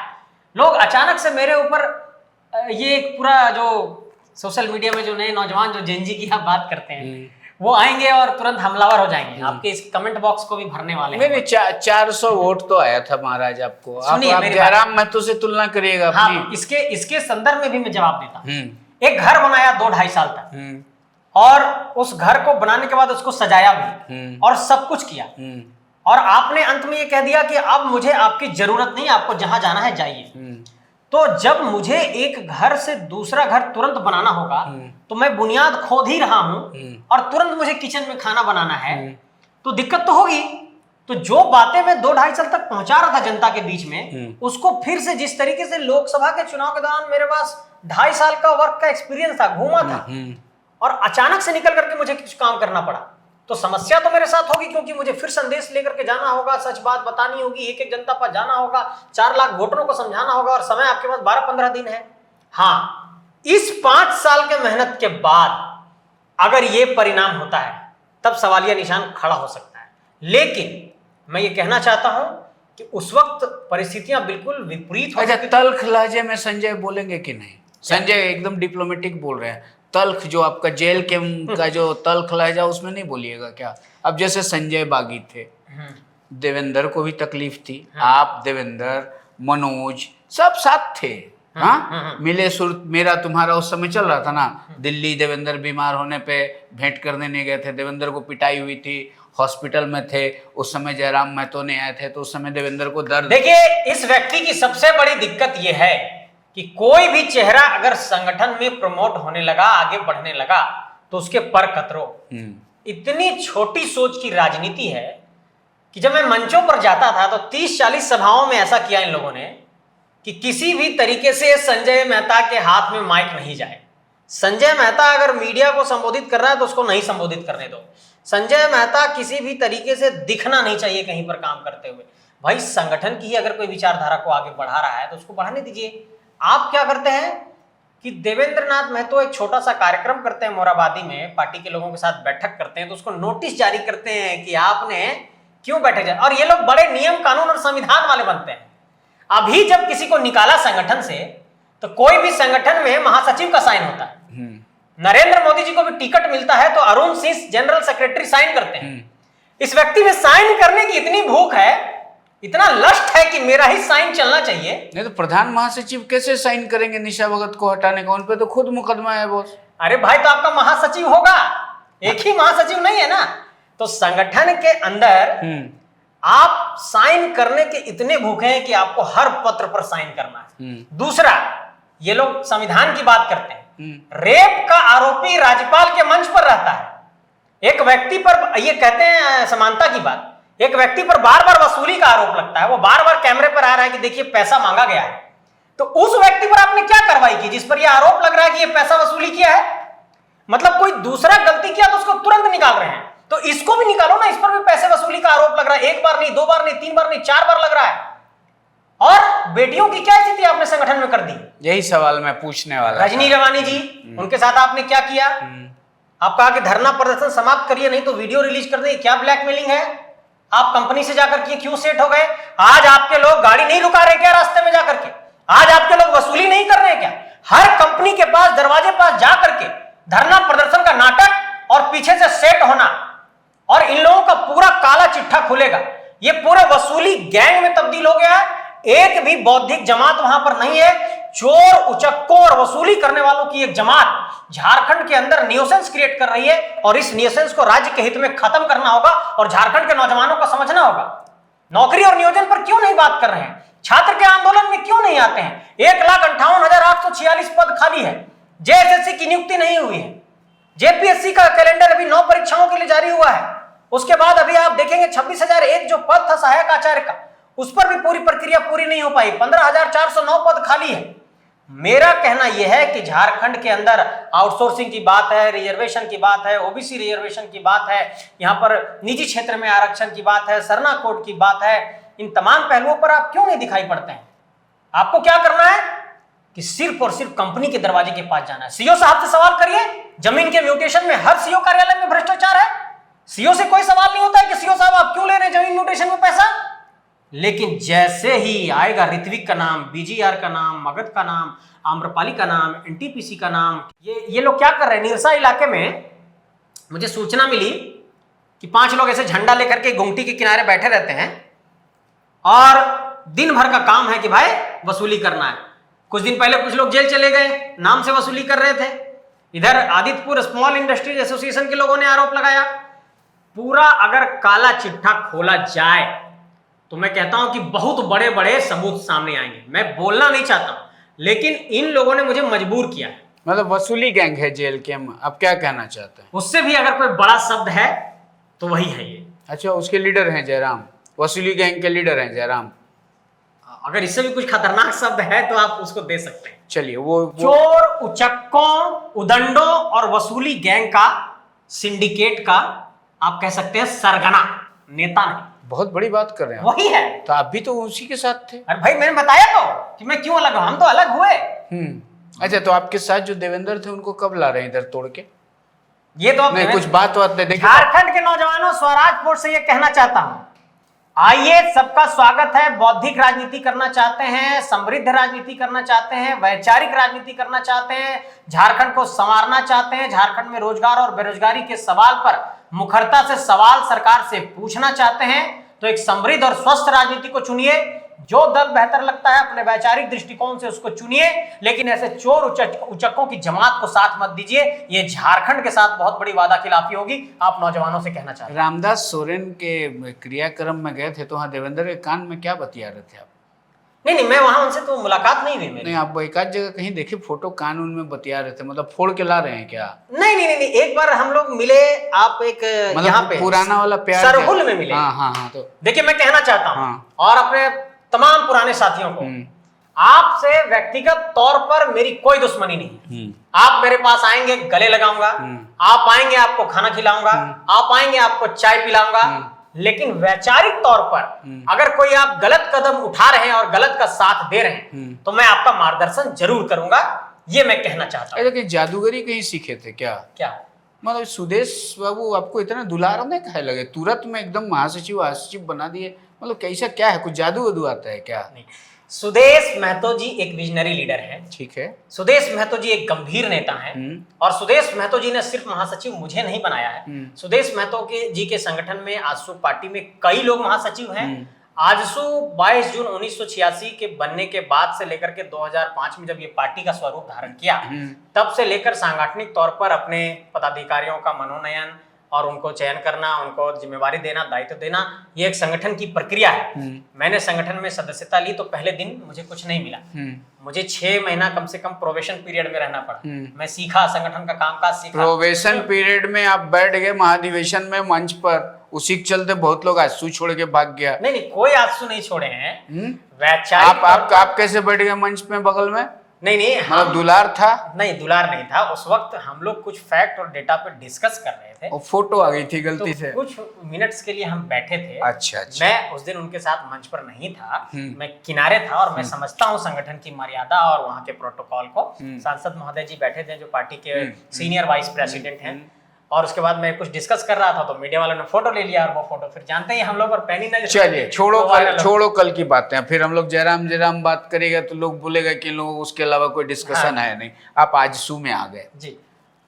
लोग अचानक से मेरे ऊपर ये एक पूरा जो सोशल मीडिया में जो नए नौजवान जो जेनजी की आप बात करते हैं वो आएंगे और तुरंत हमलावर हो जाएंगे, आपके इस कमेंट बॉक्स को भी भरने वाले हैं। नहीं 400 वोट तो आया था महाराज आपको, आप जयराम महतो से तुलना करिएगा। हाँ, इसके संदर्भ में भी मैं जवाब देता। एक घर बनाया 2-2.5 साल तक, और उस घर को बनाने के बाद उसको सजाया भी और सब कुछ किया, और आपने अंत में ये कह दिया कि अब मुझे आपकी जरूरत नहीं, आपको जहां जाना है जाइए। तो जब मुझे एक घर से दूसरा घर तुरंत बनाना होगा तो मैं बुनियाद खोद ही रहा हूं और तुरंत मुझे किचन में खाना बनाना है, तो दिक्कत तो होगी। तो जो बातें मैं 2-2.5 साल तक पहुंचा रहा था जनता के बीच में, उसको फिर से जिस तरीके से लोकसभा के चुनाव के दौरान मेरे पास 2.5 साल का वर्क का एक्सपीरियंस था, घूमा था, और अचानक से निकल करके मुझे कुछ काम करना पड़ा, तो समस्या तो मेरे साथ होगी, क्योंकि मुझे फिर संदेश लेकर के जाना होगा, सच बात बतानी होगी, एक एक जनता पर जाना होगा, 4 लाख वोटरों को समझाना होगा, और समय आपके पास 12-15 दिन है। हाँ, इस 5 साल के मेहनत के बाद अगर ये परिणाम होता है तब सवालिया निशान खड़ा हो सकता है। लेकिन मैं ये कहना चाहता हूं कि उस वक्त परिस्थितियां बिल्कुल विपरीत हो। अच्छा, तल्ख लहजे में संजय बोलेंगे कि नहीं? संजय एकदम डिप्लोमेटिक बोल रहे हैं, तल्ख जो आपका जेल के का जो तल्ख लहजा, उसमें नहीं बोलिएगा क्या? अब जैसे संजय बागी थे, देवेंद्र को भी तकलीफ थी, आप, देवेंद्र, मनोज सब साथ थे। हाँ, मिले सुर मेरा तुम्हारा उस समय चल रहा था ना, दिल्ली देवेंद्र बीमार होने पे भेंट करने नहीं गए थे, देवेंद्र को पिटाई हुई थी, हॉस्पिटल में थे उस समय, जयराम महतो ने आए थे, तो उस समय देवेंद्र को दर्द। देखिए, इस व्यक्ति की सबसे बड़ी दिक्कत यह है कि कोई भी चेहरा अगर संगठन में प्रमोट होने लगा, आगे बढ़ने लगा, तो उसके पर कतरो। इतनी छोटी सोच की राजनीति है कि जब मैं मंचों पर जाता था तो 30-40 सभाओं में ऐसा किया इन लोगों ने कि किसी भी तरीके से संजय मेहता के हाथ में माइक नहीं जाए। संजय मेहता अगर मीडिया को संबोधित कर रहा है तो उसको नहीं संबोधित करने दो। संजय मेहता किसी भी तरीके से दिखना नहीं चाहिए कहीं पर काम करते हुए। भाई, संगठन की ही अगर कोई विचारधारा को आगे बढ़ा रहा है तो उसको बढ़ाने दीजिए। आप क्या करते हैं कि देवेंद्र नाथ महतो एक छोटा सा कार्यक्रम करते हैं मोराबादी में, पार्टी के लोगों के साथ बैठक करते हैं, तो उसको नोटिस जारी करते हैं कि आपने क्यों बैठक जाए, और ये लोग बड़े नियम कानून और संविधान वाले बनते हैं। अभी जब किसी को निकाला संगठन से, तो कोई भी संगठन में महासचिव का साइन होता है। नरेंद्र मोदी जी को भी टिकट मिलता है तो Arun Singh general secretary sign करते हैं। इस व्यक्ति में साइन करने की इतनी भूख है, इतना लस्ट है कि मेरा ही साइन चलना चाहिए। नहीं तो प्रधान महासचिव कैसे साइन करेंगे निशा भगत को हटाने का? उन पे तो खुद मुकदमा है बॉस। अरे भाई, तो आपका महासचिव होगा, एक ही महासचिव नहीं है ना। तो संगठन के अंदर आप साइन करने के इतने भूखे हैं कि आपको हर पत्र पर साइन करना है। दूसरा, ये लोग संविधान की बात करते हैं। रेप का आरोपी राज्यपाल के मंच पर रहता है। एक व्यक्ति पर, ये कहते हैं समानता की बात, एक व्यक्ति पर बार बार वसूली का आरोप लगता है, वो बार बार कैमरे पर आ रहा है कि देखिए पैसा मांगा गया है, तो उस व्यक्ति पर आपने क्या कार्रवाई की जिस पर यह आरोप लग रहा है कि यह पैसा वसूली किया है? मतलब कोई दूसरा गलती किया तो उसको तुरंत निकाल रहे हैं, तो इसको भी निकालो ना, इस पर भी पैसे वसूली का आरोप लग रहा है। 1 बार नहीं, 2 बार नहीं, 3 बार नहीं, 4 बार लग रहा है। और बेटियों की क्या स्थिति आपने संगठन में कर दी? यही सवाल मैं पूछने वाला। रजनी रवानी जी, उनके साथ आपने क्या किया? आप कहा कि धरना प्रदर्शन समाप्त करिए, नहीं तो वीडियो रिलीज कर देंगे। क्या ब्लैकमेलिंग है? आप कंपनी से जाकर के क्यों सेट हो गए? आज आपके लोग गाड़ी नहीं रुका रहे क्या रास्ते में जाकर के? आज आपके लोग वसूली नहीं कर रहे क्या? हर कंपनी के पास दरवाजे पास जाकर के धरना प्रदर्शन का नाटक और पीछे से सेट होना, और इन लोगों का पूरा काला चिट्ठा खुलेगा। ये पूरे वसूली गैंग में तब्दील हो गया है। एक भी बौद्धिक जमात वहां पर नहीं है। चोर, उचक्कों और वसूली करने वालों की एक जमात झारखंड के अंदर न्यूसेंस क्रिएट कर रही है, और इस न्यूसेंस को राज्य के हित में खत्म करना होगा, और झारखंड के नौजवानों को समझना होगा। नौकरी और नियोजन पर क्यों नहीं बात कर रहे हैं? छात्र के आंदोलन में क्यों नहीं आते हैं? 1,58,846 पद खाली है। जेएसएससी की नियुक्ति नहीं हुई है। जेपीएससी का कैलेंडर अभी 9 परीक्षाओं के लिए जारी हुआ है। उसके बाद अभी आप देखेंगे 26,001 जो पद था सहायक आचार्य का, उस पर भी पूरी प्रक्रिया पूरी नहीं हो पाई। 15,409 पद खाली है। मेरा कहना यह है कि झारखंड के अंदर आउटसोर्सिंग की बात है, रिजर्वेशन की बात है, ओबीसी रिजर्वेशन की बात है, यहाँ पर निजी क्षेत्र में आरक्षण की बात है, सरना कोड की बात है। इन तमाम पहलुओं पर आप क्यों नहीं दिखाई पड़ते हैं? आपको क्या करना है कि सिर्फ और सिर्फ कंपनी के दरवाजे के पास जाना है। सीओ साहब से सवाल करिए। जमीन के म्यूटेशन में हर सीओ कार्यालय में भ्रष्टाचार है। सीओ से कोई सवाल नहीं होता है कि सीओ साहब आप क्यों ले रहे हैं जमीन म्यूटेशन में पैसा। लेकिन जैसे ही आएगा ऋत्विक का नाम, बीजीआर का नाम, मगध का नाम, आम्रपाली का नाम, एनटीपीसी का नाम, ये लोग क्या कर रहे हैं? निरसा इलाके में मुझे सूचना मिली कि 5 लोग ऐसे झंडा लेकर के गुमटी के किनारे बैठे रहते हैं, और दिन भर का काम है कि भाई वसूली करना है। कुछ दिन पहले कुछ लोग जेल चले गए, नाम से वसूली कर रहे थे। इधर आदित्यपुर स्मॉल इंडस्ट्रीज एसोसिएशन के लोगों ने आरोप लगाया। पूरा अगर काला चिट्ठा खोला जाए तो मैं कहता हूं कि बहुत बड़े बड़े सबूत सामने आएंगे। मैं बोलना नहीं चाहता हूं, लेकिन इन लोगों ने मुझे मजबूर किया है। मतलब वसूली गैंग है जेल के। आप क्या कहना चाहते हैं? उससे भी अगर कोई बड़ा शब्द है तो वही है ये। अच्छा, उसके लीडर हैं जयराम, वसूली गैंग के लीडर हैं जयराम। अगर इससे भी कुछ खतरनाक शब्द है तो आप उसको दे सकते हैं। चलिए वो चोर, उचक्कों, उदंडों और वसूली गैंग का, सिंडिकेट का आप कह सकते हैं सरगना, नेता नहीं। बहुत बड़ी बात कर रहे हैं वही है। तो आप भी तो उसी के साथ थे। अरे भाई मैंने बताया तो कि मैं क्यों अलग हूं, हम तो अलग हुए। अच्छा, तो आपके साथ जो देवेंद्र थे उनको कब ला रहे हैं इधर तोड़ के? ये तो नहीं, कुछ बात नहीं। देखिए, झारखंड के नौजवानों, स्वराजपुर से ये कहना चाहता हूं, आइए, सबका स्वागत है। बौद्धिक राजनीति करना चाहते हैं, समृद्ध राजनीति करना चाहते हैं, वैचारिक राजनीति करना चाहते हैं, झारखंड को संवारना चाहते हैं, झारखंड में रोजगार और बेरोजगारी के सवाल पर मुखरता से सवाल सरकार से पूछना चाहते हैं, तो एक समृद्ध और स्वस्थ राजनीति को चुनिए। जो दल बेहतर लगता है अपने वैचारिक दृष्टिकोण से उसको चुनिए, लेकिन ऐसे चोर उचक्कों की जमात को साथ मत दीजिए। ये झारखंड के साथ बहुत बड़ी वादा खिलाफी होगी। आप नौजवानों से कहना चाहते हैं। रामदास सोरेन के क्रियाक्रम में गए थे तो वहाँ देवेंद्र के कान में क्या बतिया रहे थे आप? नहीं, मैं वहां उनसे तो मुलाकात नहीं हुई मेरी। नहीं, आप एक आध जगह कहीं देखे फोटो कानून में बतिया रहे थे, मतलब फोड़ के ला रहे हैं क्या? नहीं, एक बार हम लोग मिले, आप एक मतलब यहाँ पे पुराना वाला प्यार सरहुल में मिले। हाँ। तो देखिए, मैं कहना चाहता हूँ हाँ। और अपने तमाम पुराने साथियों को, आपसे व्यक्तिगत तौर पर मेरी कोई दुश्मनी नहीं है। आप मेरे पास आएंगे, गले लगाऊंगा, आप आएंगे, आपको खाना खिलाऊंगा, आप आएंगे, आपको चाय पिलाऊंगा, लेकिन वैचारिक तौर पर अगर कोई आप गलत कदम उठा रहे हैं और गलत का साथ दे रहे हैं तो मैं आपका मार्गदर्शन जरूर करूंगा। ये मैं कहना चाहता हूँ। जादूगरी कहीं सीखे थे क्या? मतलब सुदेश बाबू आपको इतना दुलारने काहे लगे? तुरंत में एकदम महासचिव बना दिए, मतलब कैसा क्या है? कुछ जादू वादू आता है क्या? नहीं, सुदेश महतो जी एक विजनरी लीडर हैं। ठीक है। सुदेश महतो जी एक गंभीर नेता हैं और सुदेश महतो जी ने सिर्फ महासचिव मुझे नहीं बनाया है। सुदेश महतो जी के संगठन में आजसू पार्टी में कई लोग महासचिव हैं। आजसू 22 जून 1986 के बनने के बाद से लेकर के 2005 में जब ये पार्टी का स्वरूप धारण किया, तब से लेकर सांगठनिक तौर पर अपने पदाधिकारियों का मनोनयन और उनको चयन करना, उनको जिम्मेवारी देना, दायित्व देना, ये एक संगठन की प्रक्रिया है। मैंने संगठन में सदस्यता ली तो पहले दिन मुझे कुछ नहीं मिला। मुझे 6 महीना कम से कम प्रोबेशन पीरियड में रहना पड़ा। मैं सीखा, संगठन का कामकाज सीखा। प्रोबेशन पीरियड में आप बैठ गए महाधिवेशन में मंच पर, उसी के चलते बहुत लोग आजसू छोड़ के भाग गया। नहीं, कोई आजसू नहीं छोड़े हैं। वैचारिक आप कैसे बैठ गए मंच में बगल में? नहीं, हम दुलार था? नहीं, दुलार नहीं था। उस वक्त हम लोग कुछ फैक्ट और डेटा पे डिस्कस कर रहे थे और फोटो आ गई थी गलती से। कुछ मिनट्स के लिए हम बैठे थे। अच्छा। मैं उस दिन उनके साथ मंच पर नहीं था, मैं किनारे था और मैं समझता हूँ संगठन की मर्यादा और वहाँ के प्रोटोकॉल को। सांसद महोदय जी बैठे थे जो पार्टी के सीनियर वाइस प्रेसिडेंट हैं, और उसके बाद मैं कुछ डिस्कस कर रहा था तो मीडिया वालों ने फोटो ले लिया और वो फोटो फिर जानते ही हम लोग और पैनी नजर। चलिए छोड़ो कल की बातें, फिर हम लोग जयराम बात करेगा तो लोग बोलेगा कि लोग उसके अलावा कोई डिस्कशन है नहीं। आप आजसू में आ गए जी।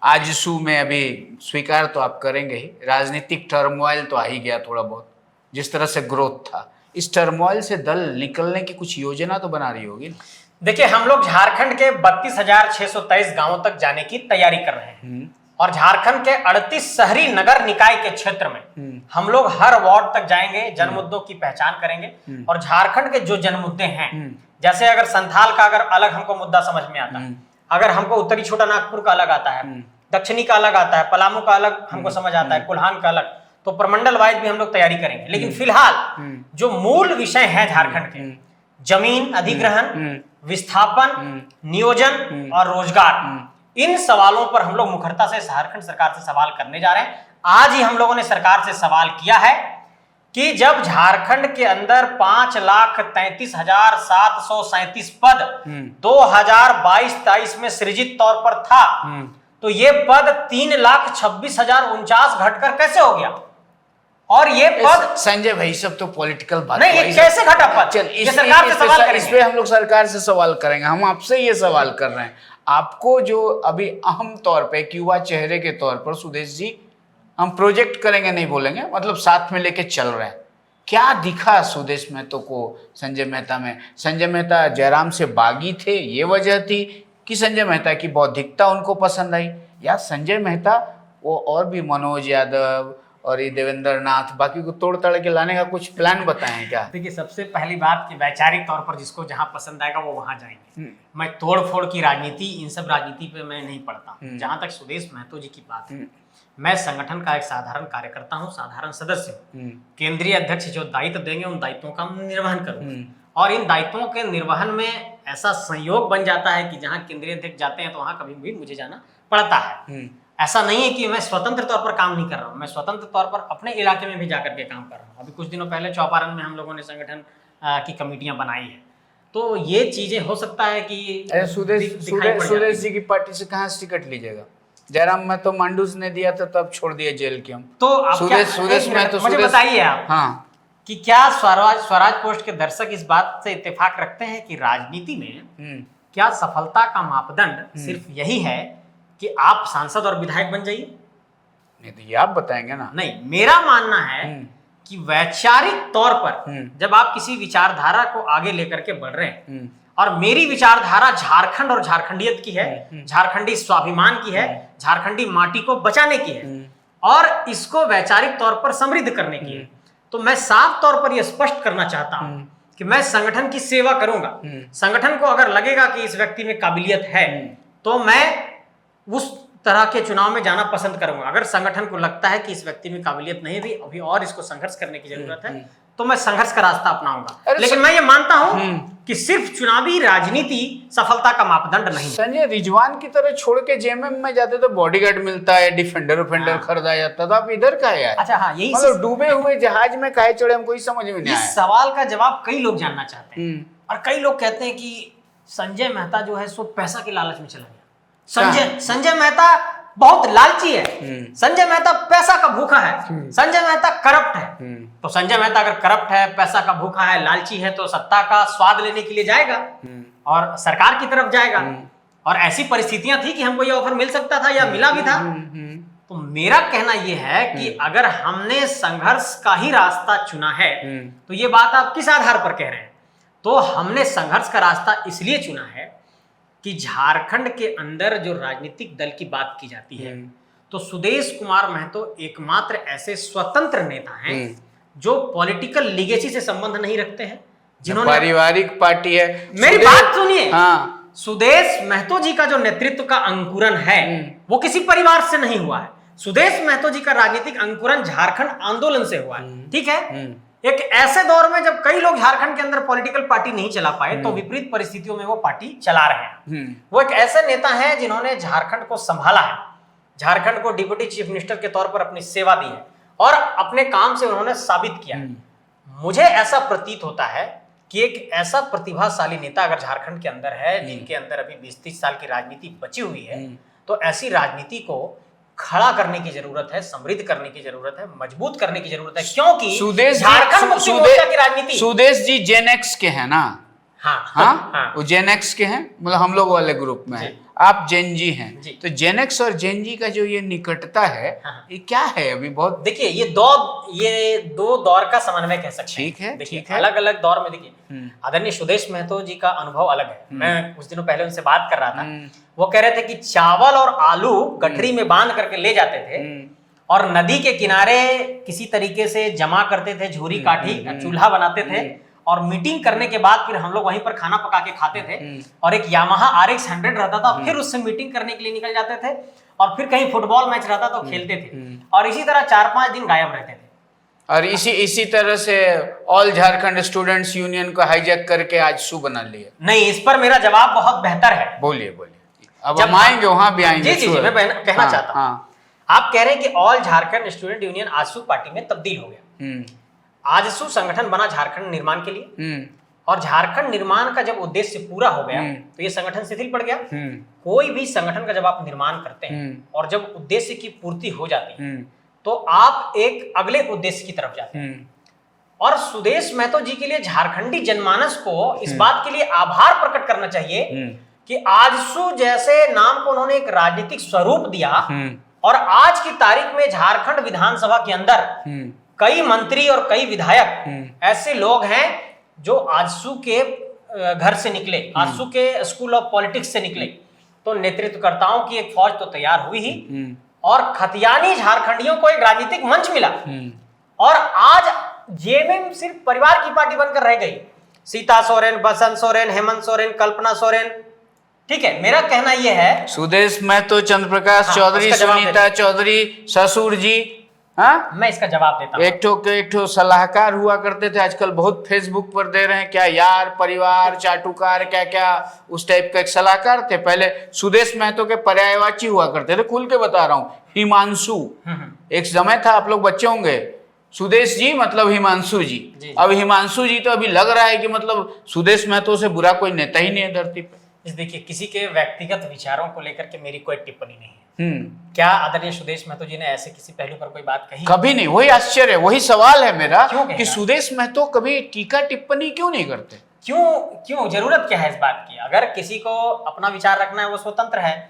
आजसू में अभी स्वीकार तो आप करेंगे ही, राजनीतिक टर्मोइल तो आ ही गया थोड़ा बहुत, जिस तरह से ग्रोथ था। इस टर्मोइल से दल निकलने की कुछ योजना तो बना रही होगी। देखिए, हम लोग झारखंड के 32,623 गांवों तक जाने की तैयारी कर रहे हैं और झारखंड के 38 शहरी नगर निकाय के क्षेत्र में हम लोग हर वार्ड तक जाएंगे, जन मुद्दों की पहचान करेंगे और झारखंड के जो जन मुद्दे हैं, जैसे अगर संथाल का अगर अलग हमको मुद्दा समझ में आता है, अगर हमको उत्तरी छोटा नागपुर का अलग आता है, दक्षिणी का अलग आता है, पलामू का अलग हमको समझ आता है, कुल्हान का अलग, तो प्रमंडल वाइज भी हम लोग तैयारी करेंगे। लेकिन फिलहाल जो मूल विषय है झारखंड के, जमीन अधिग्रहण, विस्थापन, नियोजन और रोजगार, इन सवालों पर हम लोग मुखरता से झारखंड सरकार से सवाल करने जा रहे हैं। आज ही हम लोगों ने सरकार से सवाल किया है कि जब झारखंड के अंदर 5,33,737 पद 2022-23 में सृजित तौर पर था, तो ये पद 3,26,049 घटकर कैसे हो गया? और ये पद संजय भाई सब तो पॉलिटिकल बात नहीं, ये कैसे घटा पद? चल सरकार से सवाल करेंगे। इस पे हम लोग सरकार से सवाल करेंगे। हम आपसे ये सवाल कर रहे हैं, आपको जो अभी अहम तौर पे एक युवा चेहरे के तौर पर सुदेश जी, हम प्रोजेक्ट करेंगे नहीं बोलेंगे, मतलब साथ में लेके चल रहे हैं, क्या दिखा सुदेश मेहतो को संजय मेहता में? संजय मेहता जयराम से बागी थे, ये वजह थी कि संजय मेहता की बौद्धिकता उनको पसंद आई, या संजय मेहता वो और भी मनोज यादव और ये देवेंद्र नाथ बाकी को तोड़ तड़ के लाने का कुछ प्लान बताएं क्या? देखिए, सबसे पहली बात कि वैचारिक तौर पर जिसको जहां पसंद आएगा वो वहां जाएंगे। मैं तोड़ फोड़ की राजनीति, इन सब राजनीति पे मैं नहीं पढ़ता। जहां तक सुदेश महतो जी की बात है, मैं संगठन का एक साधारण कार्यकर्ता हूं, साधारण सदस्य हूं। केंद्रीय अध्यक्ष जो दायित्व देंगे उन दायित्वों का निर्वहन करूंगा और इन दायित्वों के निर्वहन में ऐसा संयोग बन जाता है कि जहाँ केंद्रीय अध्यक्ष जाते हैं तो वहाँ कभी भी मुझे जाना पड़ता है। ऐसा नहीं है कि मैं स्वतंत्र तौर पर काम नहीं कर रहा हूँ, मैं स्वतंत्र तौर पर अपने इलाके में भी जाकर के काम कर रहा हूँ। अभी कुछ दिनों पहले चौपारण में हम लोगों ने संगठन की कमेटियां बनाई है, तो ये चीजें हो सकता है कि सुदेश जी की पार्टी से कहाँ से टिकट लीजिएगा? जयराम महतो मांडूस ने दिया था तब छोड़ दिया जेल की हम। तो आप सुदेश महतो, मुझे बताइए आप, हाँ, कि क्या स्वराज पोस्ट के दर्शक इस बात से इत्तेफाक रखते हैं कि राजनीति में क्या सफलता का मापदंड सिर्फ यही है कि आप सांसद और विधायक बन जाइए? नहीं तो ये आप बताएंगे ना। नहीं, मेरा मानना है कि वैचारिक तौर पर जब आप किसी विचारधारा को आगे लेकर के बढ़ रहे हैं, और मेरी विचारधारा झारखंड और झारखंडियत की है, झारखंडी स्वाभिमान की है, झारखंडी माटी को बचाने की है और इसको वैचारिक तौर पर समृद्ध करने की है, तो मैं साफ तौर पर यह स्पष्ट करना चाहता हूं कि मैं संगठन की सेवा करूंगा। संगठन को अगर लगेगा कि इस व्यक्ति में काबिलियत है तो मैं उस तरह के चुनाव में जाना पसंद करूंगा। अगर संगठन को लगता है कि इस व्यक्ति में काबिलियत नहीं भी अभी और इसको संघर्ष करने की जरूरत है तो मैं संघर्ष का रास्ता अपनाऊंगा। लेकिन मैं ये मानता हूं कि सिर्फ चुनावी राजनीति सफलता का मापदंड नहीं। संजय रिजवान की तरह छोड़ के जेएमएम में जाते तो बॉडीगार्ड मिलता है, डिफेंडर खरीदा जाता था, आप इधर का है? अच्छा हाँ, यही मतलब डूबे हुए जहाज में काहे चढ़े, हमको समझ में नहीं आया। इस सवाल का जवाब कई लोग जानना चाहते हैं और कई लोग कहते हैं कि संजय मेहता जो है सो पैसा के लालच में चला गया। संजय मेहता बहुत लालची है, संजय मेहता पैसा का भूखा है, संजय मेहता करप्ट है। तो संजय मेहता अगर करप्ट है, पैसा का भूखा है, लालची है, तो सत्ता का स्वाद लेने के लिए जाएगा और सरकार की तरफ जाएगा। और ऐसी परिस्थितियां थी कि हमको ये ऑफर मिल सकता था या मिला भी था। तो मेरा कहना यह है कि अगर हमने संघर्ष का ही रास्ता चुना है तो ये बात आप किस आधार पर कह रहे हैं? तो हमने संघर्ष का रास्ता इसलिए चुना है कि झारखंड के अंदर जो राजनीतिक दल की बात की जाती है तो सुदेश कुमार महतो एकमात्र ऐसे स्वतंत्र नेता हैं जो पॉलिटिकल लीगेसी से संबंध नहीं रखते हैं, जिन्होंने पारिवारिक पार्टी है। मेरी बात सुनिए, हाँ, सुदेश महतो जी का जो नेतृत्व का अंकुरन है वो किसी परिवार से नहीं हुआ है। सुदेश महतो जी का राजनीतिक अंकुरन झारखंड आंदोलन से हुआ है। ठीक है, एक ऐसे दौर में जब कई लोग झारखंड के अंदर पॉलिटिकल पार्टी नहीं चला पाए तो विपरीत परिस्थितियों में वो पार्टी चला रहे हैं। वो एक ऐसे नेता हैं जिन्होंने झारखंड को संभाला है, झारखंड को डिप्टी चीफ मिनिस्टर के तौर पर अपनी सेवा दी है और अपने काम से उन्होंने साबित किया है। मुझे ऐसा प्रतीत होता है कि एक ऐसा प्रतिभाशाली नेता अगर झारखंड के अंदर है जिनके अंदर अभी 20-30 साल की राजनीति बची हुई है, तो ऐसी राजनीति को खड़ा करने की जरूरत है, समृद्ध करने की जरूरत है, मजबूत करने की जरूरत है, क्योंकि झारखंड मुक्ति मोर्चा की राजनीति। सुदेश जी जेनेक्स के हैं ना? हाँ, वो जेनेक्स के हैं, मतलब हम लोग वाले ग्रुप में है, आप जेन जी हैं। तो जेनेक्स और जेन जी का जो ये निकटता है, ये क्या है? अभी बहुत देखिए, ये दो दौर का समन्वय कह सकते हैं। ठीक है, देखिए अलग अलग दौर में देखिए आदरणीय सुदेश महतो जी का अनुभव अलग है। मैं कुछ दिनों पहले उनसे बात कर रहा था, वो कह रहे थे कि चावल और आलू गठरी में बांध करके ले जाते थे और नदी के किनारे किसी तरीके से जमा करते थे, झूरी काठी चूल्हा बनाते थे और मीटिंग करने के बाद फिर हम लोग वहीं पर खाना पका के खाते थे और एक यामाहा RX 100 रहता था, फिर उससे मीटिंग करने के लिए निकल जाते थे और फिर कहीं फुटबॉल मैच रहता तो खेलते थे और इसी तरह 4-5 दिन गायब रहते थे। और इसी तरह से ऑल झारखंड स्टूडेंट्स यूनियन को हाईजैक करके आज शू बना लिया। नहीं, इस पर मेरा जवाब बहुत बेहतर है। बोलिए अब हम आएंगे, वहां भी आएंगे। जी, मैं कहना चाहता हूं। आप कह रहे हैं कि all Jharkhand student union AJSU party में तब्दील हो गया। आजसू संगठन बना झारखंड निर्माण के लिए और झारखंड निर्माण का जब उद्देश्य पूरा हो गया तो ये संगठन शिथिल पड़ गया। कोई भी संगठन का जब आप निर्माण करते हैं और जब उद्देश्य की पूर्ति हो जाती है तो आप एक अगले उद्देश्य की तरफ जाते हैं। और सुदेश महतो जी के लिए झारखंडी जनमानस को इस बात के लिए आभार प्रकट करना चाहिए कि आजसू जैसे नाम को उन्होंने एक राजनीतिक स्वरूप दिया और आज की तारीख में झारखंड विधानसभा के अंदर कई मंत्री और कई विधायक ऐसे लोग हैं जो आजसू के घर से निकले, आजसू के स्कूल ऑफ पॉलिटिक्स से निकले। तो नेतृत्वकर्ताओं की एक फौज तो तैयार हुई ही और खतियानी झारखंडियों को एक राजनीतिक मंच मिला और आज जेएमएम सिर्फ परिवार की पार्टी बनकर रह गई। सीता सोरेन, बसंत सोरेन, हेमंत सोरेन, कल्पना सोरेन। ठीक है, मेरा कहना यह है सुदेश महतो, चंद्र प्रकाश चौधरी, सुनीता चौधरी, ससुर जी, हाँ, मैं इसका जवाब देता हूँ। एक ठो सलाहकार हुआ करते थे, आजकल बहुत फेसबुक पर दे रहे हैं, क्या यार परिवार चाटुकार क्या क्या उस टाइप का एक सलाहकार थे। पहले सुदेश महतो के पर्यायवाची हुआ करते थे, खुल के बता रहा हूँ, हिमांशु। एक समय था, आप लोग बच्चे होंगे, सुदेश जी मतलब हिमांशु जी। अब हिमांशु जी तो अभी लग रहा है कि मतलब सुदेश महतो से बुरा कोई नेता ही नहीं है धरती पे। देखिए, किसी के व्यक्तिगत विचारों को लेकर के मेरी कोई टिप्पणी नहीं है। क्या आदरणीय सुदेश महतो जी ने ऐसे किसी पहलू पर कोई बात कही? कभी नहीं। वही आश्चर्य, वही सवाल है मेरा कि सुदेश महतो कभी टीका टिप्पणी क्यों नहीं करते? क्यों जरूरत क्या है इस बात की? अगर किसी को अपना विचार रखना है वो स्वतंत्र है।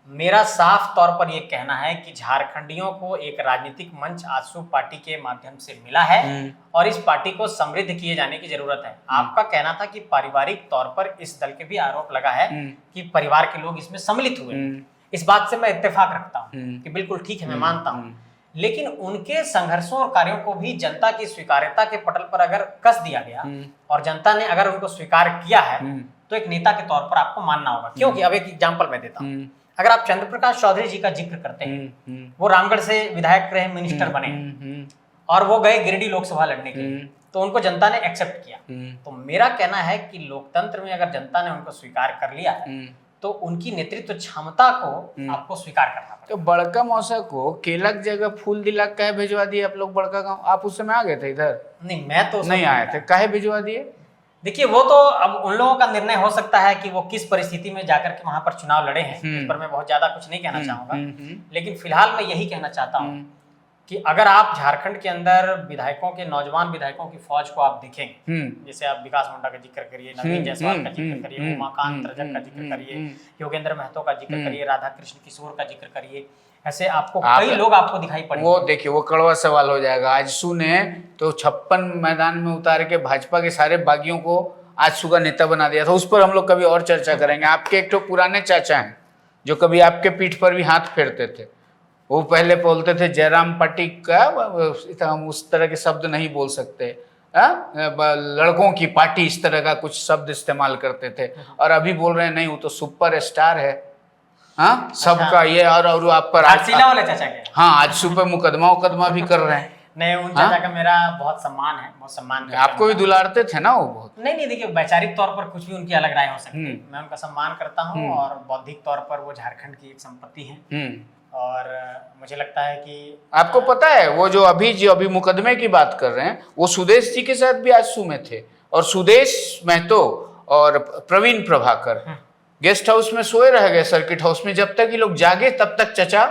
मेरा साफ तौर पर यह कहना है कि झारखंडियों को एक राजनीतिक मंच आजसू पार्टी के माध्यम से मिला है और इस पार्टी को समृद्ध किए जाने की जरूरत है। आपका कहना था कि पारिवारिक तौर पर इस दल के भी आरोप लगा है कि परिवार के लोग इसमें सम्मिलित हुए। इस बात से मैं इत्तेफाक रखता हूँ कि बिल्कुल ठीक है, मैं मानता हूँ। लेकिन उनके संघर्षों और कार्यों को भी जनता की स्वीकार्यता के पटल पर अगर कस दिया गया और जनता ने अगर उनको स्वीकार किया है तो एक नेता के तौर पर आपको मानना होगा। क्योंकि अब एक एग्जाम्पल मैं देता हूँ। अगर आप चंद्र प्रकाश चौधरी जी का जिक्र करते हैं, वो रामगढ़ से विधायक रहे, मिनिस्टर बने और वो गए गिरिडीह लोकसभा लड़ने के लिए, तो उनको जनता ने एक्सेप्ट किया। तो मेरा कहना है कि लोकतंत्र में अगर जनता ने उनको स्वीकार कर लिया है तो उनकी नेतृत्व क्षमता को आपको स्वीकार करना पड़ेगा। तो बड़का मौसा को केलक जगह फूल दिला कहे भिजवा दिए आप लोग बड़का गांव? आप उस समय आ गए थे इधर? नहीं, मैं तो नहीं आए थे। काहे भिजवा दिए? देखिए, वो तो अब उन लोगों का निर्णय हो सकता है कि वो किस परिस्थिति में जाकर के वहां पर चुनाव लड़े हैं। इस पर मैं बहुत ज्यादा कुछ नहीं कहना चाहूंगा, लेकिन फिलहाल मैं यही कहना चाहता हूँ कि अगर आप झारखंड के अंदर विधायकों के, नौजवान विधायकों की फौज को आप देखेंगे, जैसे आप विकास मुंडा का जिक्र करिए, नवीन जायसवाल का जिक्र करिए, उमाकांत रजक का जिक्र करिए, योगेंद्र महतो का जिक्र करिए, राधा कृष्ण किशोर का जिक्र करिए, ऐसे आपको कई लोग आपको दिखाई पड़ेंगे। वो देखिए, वो कड़वा सवाल हो जाएगा। आजसू ने तो 56 मैदान में उतार के भाजपा के सारे बागियों को आजसू का नेता बना दिया था। उस पर हम लोग कभी और चर्चा करेंगे। आपके एक तो पुराने चाचा हैं जो कभी आपके पीठ पर भी हाथ फेरते थे। वो पहले बोलते थे जयराम पाटिक का, हम उस तरह के शब्द नहीं बोल सकते, लड़कों की पार्टी, इस तरह का कुछ शब्द इस्तेमाल करते थे। और अभी बोल रहे हैं नहीं, वो तो सुपर स्टार है, हाँ सबका ये। और आप पर वाले चाचा के, हाँ, आज सुपर मुकदमा भी कर रहे हैं। नहीं, उन चाचा का मेरा बहुत सम्मान है, बहुत सम्मान। आपको भी दुलारते थे ना वो बहुत? नहीं, देखिए, वैचारिक तौर पर कुछ भी उनकी अलग राय हो सकती है, मैं उनका सम्मान करता हूँ और बौद्धिक तौर पर वो झारखंड की एक संपत्ति है। और मुझे लगता है कि आपको पता है वो जो अभी मुकदमे की बात कर रहे हैं, वो सुदेश जी के साथ भी आजसू में थे। और सुदेश महतो और प्रवीण प्रभाकर गेस्ट हाउस में सोए रह गए, सर्किट हाउस में। जब तक ये लोग जागे तब तक चचा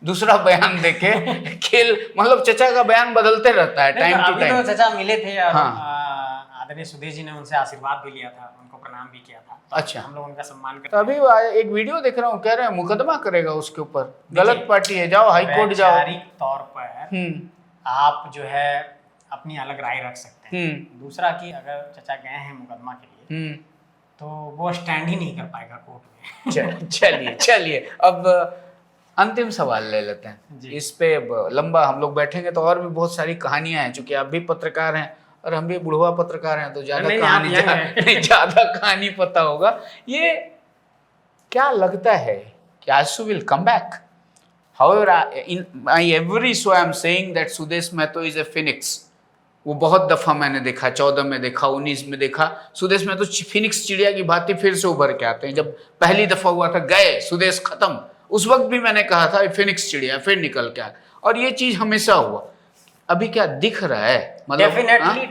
दूसरा बयान देके खेल, मतलब चचा का बयान बदलते रहता है टाइम टू टाइम। तो चचा मिले थे और आदरणीय सुदेश जी ने उनसे आशीर्वाद भी लिया था, उनको प्रणाम भी किया था। तो अच्छा, हम लोग उनका सम्मान करते हैं। तो अभी एक वीडियो देख रहा हूँ, कह रहे हैं मुकदमा करेगा उसके ऊपर, गलत पार्टी है, जाओ हाई कोर्ट जाओ। वैचारिक तौर पर आप जो है अपनी अलग राय रख सकते हैं। दूसरा कि अगर चचा गए हैं मुकदमा के लिए तो वो स्टैंड ही नहीं कर पाएगा कोर्ट में। चलिए अब अंतिम सवाल ले लेते हैं। इस पे लंबा हम लोग बैठेंगे तो और भी बहुत सारी कहानियां हैं, क्योंकि आप भी पत्रकार हैं और हम भी बुढ़वा पत्रकार हैं, तो ज्यादा कहानी पता होगा। ये क्या लगता है कि AJSU will come back? However, in my every show I am saying that Sudesh Mahto is a phoenix। वो बहुत दफा मैंने देखा, 14 में देखा, 19 में देखा। सुदेश महतो फिनिक्स चिड़िया की भांति फिर से उभर के आते हैं। जब पहली दफा हुआ था, गए सुदेश खत्म, उस वक्त भी मैंने कहा था फिनिक्स चिड़िया फिर निकल के आ, और ये चीज हमेशा हुआ। अभी क्या दिख रहा है? मतलब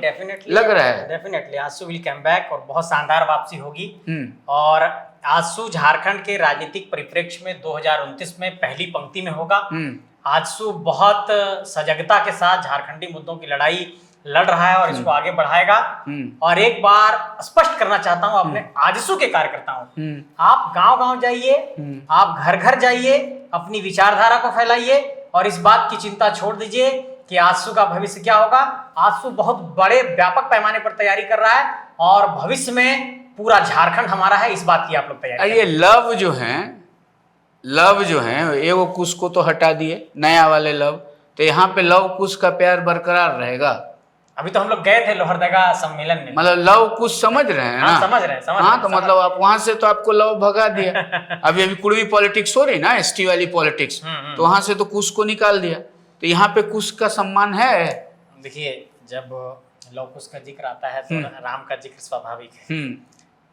डेफिनेटली लग रहा है, definitely AJSU will come back और बहुत शानदार वापसी होगी। और आजसू झारखंड के राजनीतिक परिप्रेक्ष्य में 2029 में पहली पंक्ति में होगा। आजसू बहुत सजगता के साथ झारखंडी मुद्दों की लड़ाई लड़ रहा है और इसको आगे बढ़ाएगा। और एक बार स्पष्ट करना चाहता हूं अपने आजसू के कार्यकर्ताओं, आप गांव-गांव जाइए, आप घर-घर जाइए, अपनी विचारधारा को फैलाइए और इस बात की चिंता छोड़ दीजिए कि आजसू का भविष्य क्या होगा। आजसू बहुत बड़े व्यापक पैमाने पर तैयारी कर रहा है और भविष्य में पूरा झारखंड हमारा है, इस बात की आप लोग तैयारी। ये लव जो है ये वो कुश को तो हटा दिए, नया वाले लव, तो यहाँ पे लव कुश का प्यार बरकरार रहेगा। अभी तो हम लोग गए थे लोहरदगा सम्मेलन में, मतलब लव कुछ समझ रहे हैं ना? समझ रहे हैं। हाँ, तो मतलब आप वहां से तो आपको लव भगा दिया। अभी कुड़वी पॉलिटिक्स हो रही ना, एसटी वाली पॉलिटिक्स, तो वहां से तो कुछ को निकाल दिया। तो यहाँ पे कुश का सम्मान है। देखिए, जब लव कुश का जिक्र आता है तो राम का जिक्र स्वाभाविक है।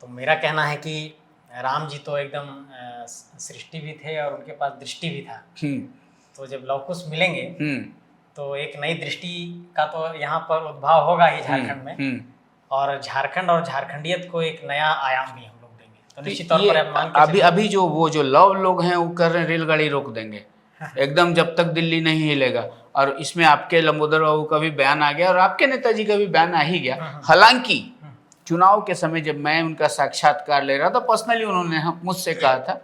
तो मेरा कहना है कि राम जी तो एकदम सृष्टि भी थे और उनके पास दृष्टि भी था। तो जब लव कुश मिलेंगे तो एक नई दृष्टि का तो यहाँ पर उद्भव होगा ही झारखंड में, और झारखंड और झारखंडियत को एक नया आयाम भी हम लोग देंगे। तो निश्चित तौर पर आप मान के अभी जो वो जो लव लोग हैं वो कर रहे हैं रेलगाड़ी रोक देंगे एकदम जब तक दिल्ली नहीं हिलेगा। और इसमें आपके लंबोदर बाबू का भी बयान आ गया और आपके नेताजी का भी बयान आ ही गया। हालांकि चुनाव के समय जब मैं उनका साक्षात्कार ले रहा था, पर्सनली उन्होंने मुझसे कहा था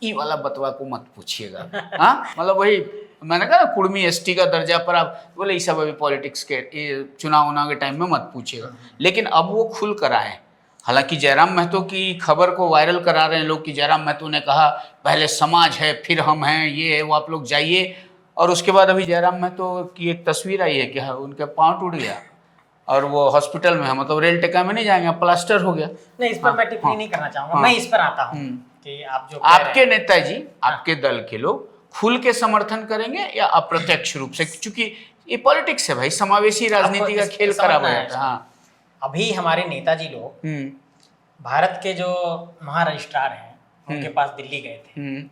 ई वाला बतवा को मत पूछिएगा। हाँ, मतलब वही मैंने कहा ना, कुर्मी एसटी का दर्जा पर आप बोले ये सब अभी पॉलिटिक्स के चुनाव के टाइम में मत पूछिएगा। लेकिन अब वो खुल कर आए। हालांकि जयराम महतो की खबर को वायरल करा रहे हैं लोग कि जयराम महतो ने कहा पहले समाज है फिर हम हैं, ये है वो, आप लोग जाइए। और उसके बाद अभी जयराम महतो की एक तस्वीर आई है कि उनके पाँव टूट गया और वो हॉस्पिटल में है, मतलब रेल टेका में नहीं जाएंगे, प्लास्टर हो गया। नहीं, इस पर मैं टिप्पणी नहीं करना चाहूंगा। मैं इस पर आता हूँ कि आप जो आपके नेताजी, आपके दल के लोग खुल के समर्थन करेंगे या अप्रत्यक्ष रूप से, क्योंकि ये पॉलिटिक्स है भाई, समावेशी राजनीति का खेल खराब हो जाता है। हाँ, अभी हमारे नेताजी लोग भारत के जो महारजिस्ट्रार हैं उनके पास दिल्ली गए थे।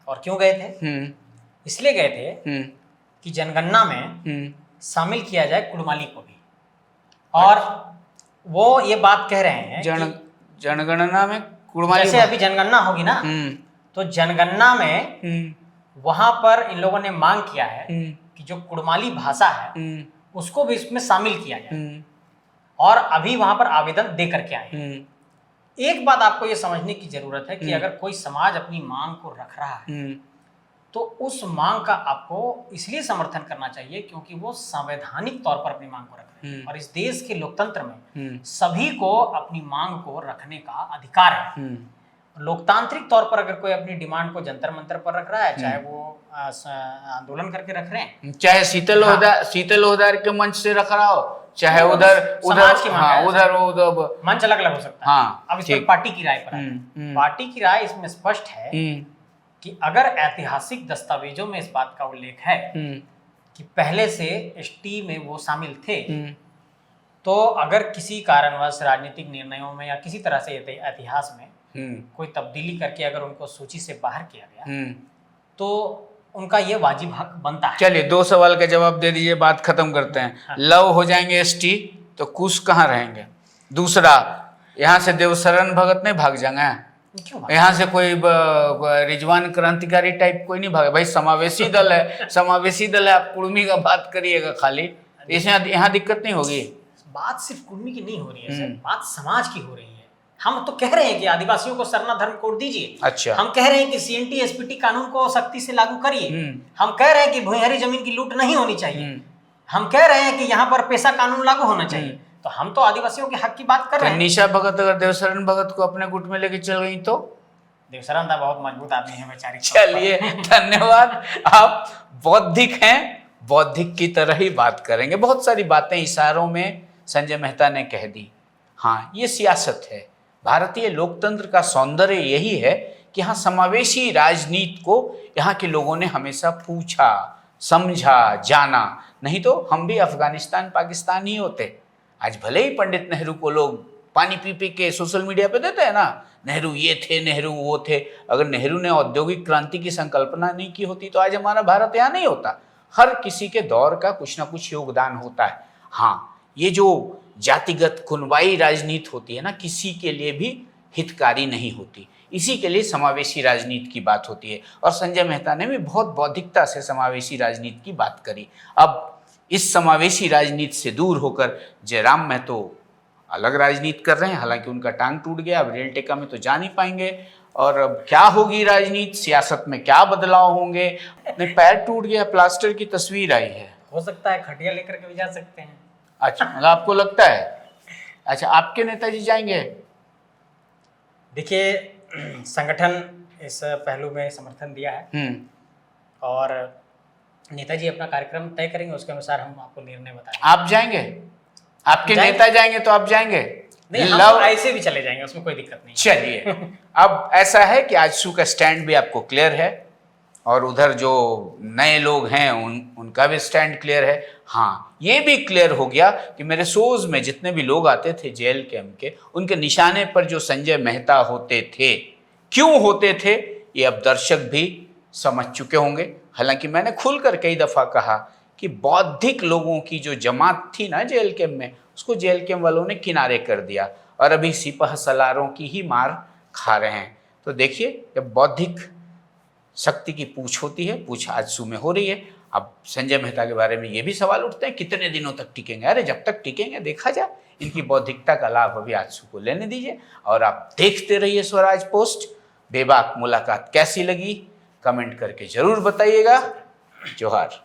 और क्यों गए थे? इसलिए गए थे कि जनगणना में शामिल किया जाए कुड़माली को भी। और वो ये बात कह रहे हैं जनगणना में कुड़माली, जैसे अभी जनगणना होगी ना, तो जनगणना में वहां पर इन लोगों ने मांग किया है कि जो कुड़माली भाषा है उसको भी इसमें शामिल किया जाए। और अभी वहां पर आवेदन दे करके आए। एक बात आपको ये समझने की जरूरत है कि अगर कोई समाज अपनी मांग को रख रहा है तो उस मांग का आपको इसलिए समर्थन करना चाहिए क्योंकि वो संवैधानिक तौर पर अपनी मांग को रख रहे हैं। और इस देश के लोकतंत्र में सभी को अपनी मांग को रखने का अधिकार है। लोकतांत्रिक तौर पर अगर कोई अपनी डिमांड को जंतर मंतर पर रख रहा है, चाहे वो आंदोलन करके रख रहे हैं, चाहे शीतल ओहदार के मंच से रख रहा हो, चाहे उधर उधर मंच अलग अलग हो सकता है। हाँ, अब इस पर पार्टी की राय पर पार्टी की राय इसमें स्पष्ट है कि अगर ऐतिहासिक दस्तावेजों में इस बात का उल्लेख है कि पहले से एसटी में वो शामिल थे, तो अगर किसी कारणवश राजनीतिक निर्णयों में या किसी तरह से इतिहास में कोई तब्दीली करके अगर उनको सूची से बाहर किया गया तो उनका ये वाजिब हक बनता है। चलिए 2 सवाल का जवाब दे दीजिए, बात खत्म करते हैं। हाँ। लव हो जाएंगे एसटी तो कुश कहाँ रहेंगे? दूसरा, यहाँ से देवशरण भगत नहीं भाग जाएंगे? यहाँ से कोई रिजवान क्रांतिकारी टाइप कोई नहीं भागे भाई, समावेशी दल है, समावेशी दल है। आप कुर्मी का बात करिएगा खाली, इसमें यहाँ दिक्कत नहीं होगी। बात सिर्फ कुर्मी की नहीं हो रही है सर, बात समाज की हो रही है। हम तो कह रहे हैं कि आदिवासियों को सरना धर्म कोड दीजिए। अच्छा। हम कह रहे हैं कि सीएनटी एसपीटी कानून को सख्ती से लागू करिए। हम कह रहे हैं कि भूहरी जमीन की लूट नहीं होनी चाहिए। हम कह रहे हैं कि यहाँ पर पेशा कानून लागू होना चाहिए। तो हम तो आदिवासियों के हक की बात कर रहे हैं। निशा भगत अगर देवशरण भगत को अपने गुट में लेके चल गई तो? देवशरण दा बहुत मजबूत आदमी है बेचारी। चलिए धन्यवाद, आप बौद्धिक हैं, बौद्धिक की तरह ही बात करेंगे। बहुत सारी बातें इशारों में संजय मेहता ने कह दी। हाँ, ये सियासत है। भारतीय लोकतंत्र का सौंदर्य यही है कि यहाँ समावेशी राजनीति को यहाँ के लोगों ने हमेशा पूछा, समझा, जाना। नहीं तो हम भी अफगानिस्तान पाकिस्तान ही होते। आज भले ही पंडित नेहरू को लोग पानी पी पी के सोशल मीडिया पे देते हैं ना, नेहरू ये थे, नेहरू वो थे। अगर नेहरू ने औद्योगिक क्रांति की संकल्पना नहीं की होती तो आज हमारा भारत यहाँ नहीं होता। हर किसी के दौर का कुछ ना कुछ योगदान होता है। हाँ, ये जो जातिगत खुनवाई राजनीति होती है ना, किसी के लिए भी हितकारी नहीं होती। इसी के लिए समावेशी राजनीति की बात होती है। और संजय मेहता ने भी बहुत बौद्धिकता से समावेशी राजनीति की बात करी। अब इस समावेशी राजनीति से दूर होकर जयराम महतो अलग राजनीति कर रहे हैं। हालांकि उनका टांग टूट गया, अब रेल टेका में तो जा नहीं पाएंगे। और अब क्या होगी राजनीति, सियासत में क्या बदलाव होंगे? अपने पैर टूट गया, प्लास्टर की तस्वीर आई है। हो सकता है खटिया लेकर के भी जा सकते हैं। अच्छा, मतलब आपको लगता है? अच्छा, आपके नेताजी जाएंगे? देखिए, संगठन इस पहलू में समर्थन दिया है और नेताजी अपना कार्यक्रम तय करेंगे, उसके अनुसार हम आपको निर्णय बताएंगे। आप जाएंगे? आपके नेता जाएंगे तो आप जाएंगे? नहीं, हम तो ऐसे भी चले जाएंगे, उसमें कोई दिक्कत नहीं। चलिए, अब ऐसा है कि आजसू का स्टैंड भी आपको क्लियर है और उधर जो नए लोग हैं उनका भी स्टैंड क्लियर है। हाँ, ये भी क्लियर हो गया कि मेरे शोज में जितने भी लोग आते थे जेल कैंप के, उनके निशाने पर जो संजय मेहता होते थे, क्यों होते थे, ये अब दर्शक भी समझ चुके होंगे। हालांकि मैंने खुलकर कई दफा कहा कि बौद्धिक लोगों की जो जमात थी ना जेल कैंप में, उसको जेल कैंप वालों ने किनारे कर दिया और अभी सिपह सलारों की ही मार खा रहे हैं। तो देखिए, जब बौद्धिक शक्ति की पूछ होती है, पूछ आजसू में हो रही है। अब संजय मेहता के बारे में ये भी सवाल उठते हैं, कितने दिनों तक टिकेंगे? अरे जब तक टिकेंगे देखा जाए, इनकी बौद्धिकता का लाभ अभी आजसू को लेने दीजिए। और आप देखते रहिए स्वराज पोस्ट। बेबाक मुलाकात कैसी लगी कमेंट करके जरूर बताइएगा। जोहार।